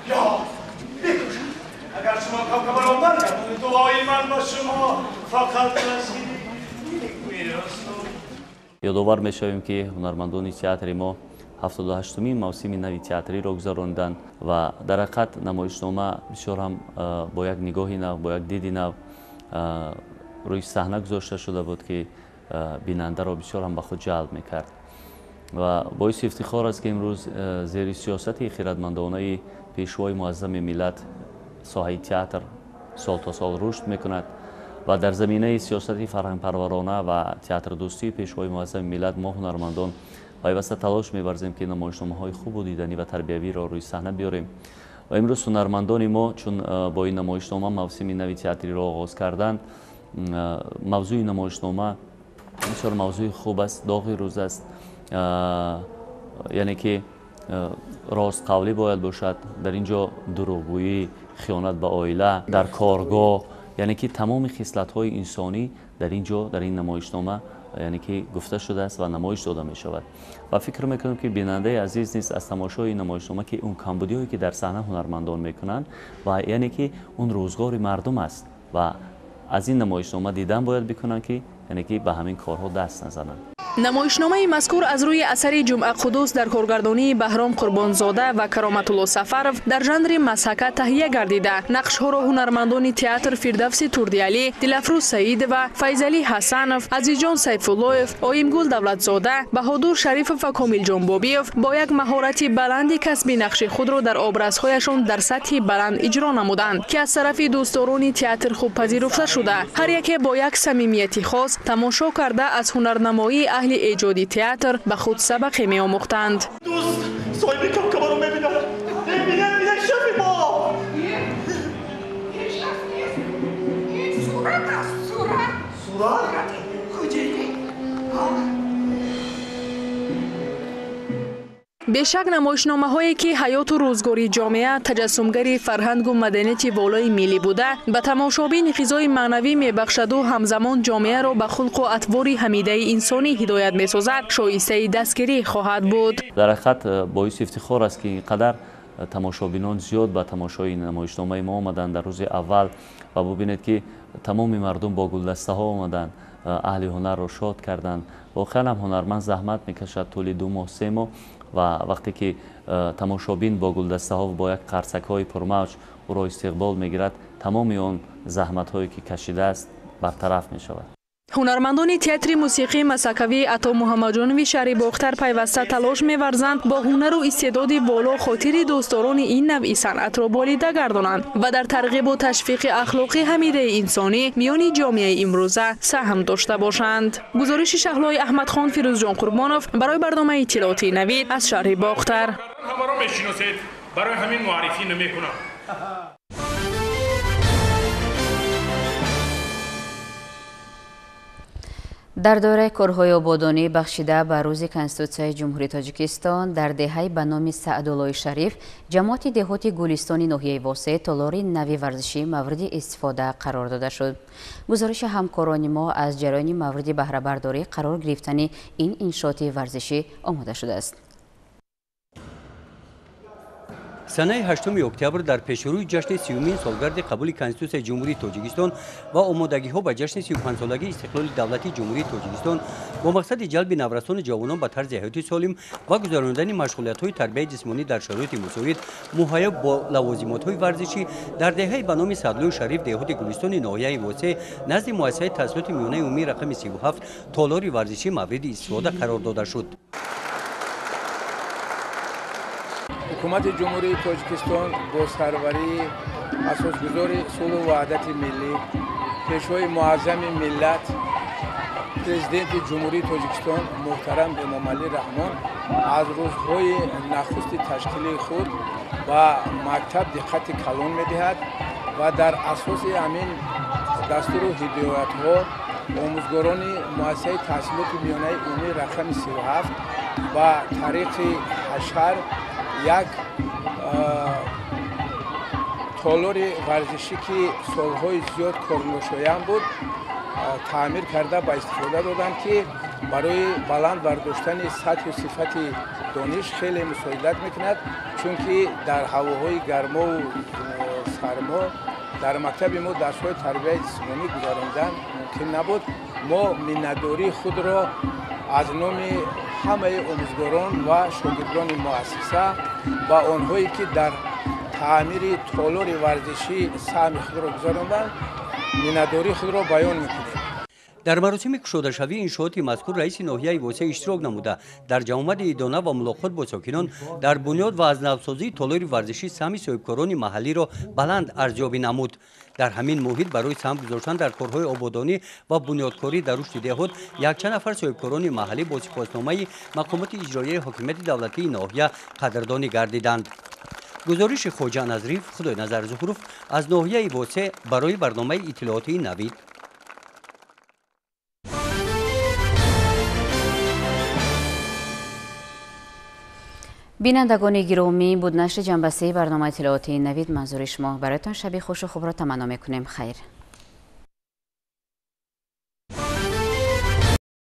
یا بکشد. اگر شما کوکب آور گردید دعای من با شما فقط رسید یک میراث یادآور می‌شویم که هنرمندان تئاتر ما 78مین موسم نوی تئاتری را گذراندند و در حقیقت نمایشنامه بسیار هم با یک نگاهی نو، با یک دیدی نو روی صحنه گذاشته شده بود که بیننده را بسیار هم به خود جلب میکرد و باعث افتخار است که امروز زیر سیاست خیرتمندانه پیشوای معظم ملت ساحه تئاتر سال تا سال رشد میکند و در زمینه سیاست فرهنگ پرورانه و تئاتر دوستی پیشوای معظم ملت ما هنرمندان پیوسته تلاش می‌ورزیم که نمایشنامه‌های خوب و دیدنی و تربیوی را روی صحنه بیاریم و امروز هنرمندان ما چون با این نمایشنامه موسم نوی تئاتری را آغاز کردند، موضوع نمایشنامه بسیار موضوع خوب است، داغی روز است، یعنی که راست قولی باید باشد، در اینجا دروغگویی، خیانت به عائله، در کارگاه، یعنی که تمام خصلت‌های انسانی در اینجا در این نمایشنامه یعنی که گفته شده است و نمایش داده می شود و فکر میکنم که بیننده عزیز نیست از تماشای نمایشنامه که اون کمبودی‌هایی که در صحنه هنرمندان میکنند و یعنی که اون روزگار مردم است و از این نمایشنامه دیدن باید بکنن که یعنی که به همین کارها دست نزنند. نمایشنامه مذکور از روی اثر جمعه قدوس در کارگردانی بهرام قربانزاده و کرامت‌الله سفرов در ژانر مسحکه تهیه گردیده. نقش‌ها را هنرمندان تئاتر فردوس توردیعلی، دلافروز سعید و فیضعلی حسنов، عزیزجان سیف‌اللهов، آیمگل دولتزاده، بهادر شریفов و کاملجان بابیов با یک مهارت بلند کسب نقش خود را در ابرازهایشان در سطح بلند اجرا نمودند که از طرف دوستداران تئاتر خوب پذیرفته شده. هر یک با یک صمیمیت خاص تماشا کرده از هنرنمایی اهل ایجادی تئاتر به خود سبق می آموختند. دوست صاحب کمکم رو میبینم. میبینم شف ما. صورت کجایی؟ بیشک نمایشنامه هایی که حیات و روزگاری جامعه تجسمگری فرهنگ و مدنیت والای ملی بوده به تماشابین غذای معنوی می بخشد و همزمان جامعه را به خلق و اطوار حمیده انسانی هدایت می سازد، شایسته دستگیری خواهد بود. در حقیقت باعث افتخار است که اینقدر تماشابینان زیاد به تماشای نمایشنامه ما آمدند در روز اول و ببینید که تمام مردم با گلدسته ها آمدند، اهل هنر را شاد کردند. واقعا هم هنرمند زحمت میکشد طول 2 ماه 3 ماه و وقتی که تماشابین با گلدسته ها و با یک قرصک های پرموج او را استقبال میگیرد، تمام آن زحمت هایی که کشیده است برطرف می شود. هنرمندان تئاتر موسیقی مسکوی عطا محمدجانوی شهری باختر پیوسته تلاش می‌ورزند با هنر و استعداد والا خاطر دوستداران این نوع صنعت را بالیده گردانند و در ترغیب و تشویق اخلاقی حمیده انسانی میان جامعه امروزه سهم داشته باشند. گزارش شهلای احمدخان فیروزجان قربانov برای برنامه اطلاعاتی نوید از شهر باختر. همه را میشناسید، برای همین معرفی نمی‌کنم. در دوره کارهای آبادانی بخشیده به روز کنستیتوسیای جمهوری تاجیکستان در دهه به نام سعدالله شریف جماعت دهات گلستان ناحیه واسه تالاری نوی ورزشی مورد استفاده قرار داده شد. گزارش همکاران ما از جریان مورد بهره برداری قرار گرفتن این انشاءات ورزشی آماده شده است. سنه 8 اکتبر در پیشروی جشن 30مین سالگرد قبول کنستیتوسیای جمهوری تاجیکستان و آمادگی‌ها به جشن 35 سالگی استقلال دولتی جمهوری تاجیکستان با مقصد جلب نورسان جوانان به طرز حیاتی سالم و گذراندن مشغولیت‌های تربیت جسمانی در شرایط مساوی مهیا با لوازمات‌های ورزشی در دهه به نام سعدالله شریف دهات گلستان ناحیه واسه نزد مؤسسه تحصیلات میانه عمومی رقم 37 تالار ورزشی مورد استفاده قرار داده شد. حکومت جمهوری تاجیکستان با سروری اساسگذار صلح و وحدت ملی، پیشوای معظم ملت، پرزیدنت جمهوری تاجیکستان محترم امام علی رحمان از روزهای نخست تشکیل خود و مکتب دقت کلان می‌دهد و در اساس همین دستور و هدایت‌ها آموزگاران مؤسسه تحصیلات میانه عمومی رقم 37 و طریق حشر یک تالار ورزشی که سالهای زیاد کار ناشایان بود تعمیر کرده به استفاده دادند که برای بلند برداشتن سطح و صفت دانش خیلی مساعدت میکند، چون که در هواهای گرما و سرما در مکتب ما درس‌های تربیت جسمانی گذراندن ممکن نبود ما миннатдории худро аз номи ҳамаи омӯзгорон ва шогирдони муассиса ба онҳое ки дар таъмири толори варзишӣ саҳми худро гузаронданд миннатдории худро баён мекунем. дар маросими кушодашавии иншооти мазкур раиси ноҳияи восеъ иштирок намуда дар ҷамъомади идона ва мулоқот бо сокинон дар бунёд ва аз навсозии толори варзишӣ саҳми соҳибкорони маҳаллиро баланд арзёбӣ намуд. дар ҳамин муҳит барои саҳм гузоштан дар корҳои ободонӣ ва бунёдкорӣ дар рушди деҳот якчанд нафар соҳибкорони маҳаллӣ бо сипосномаи мақомоти иҷроияи ҳокимияти давлатии ноҳия қадрдонӣ гардиданд. гузориши хоҷа назриф, худойназар зуҳуров аз ноҳияи восеъ барои барномаи иттилоотии навид. бинандагони гиромӣ буд нашри ҷанбастаи барномаи иттилоотии навид манзури шумо. бароятон шаби хушу хубро таманно мекунем. хайр.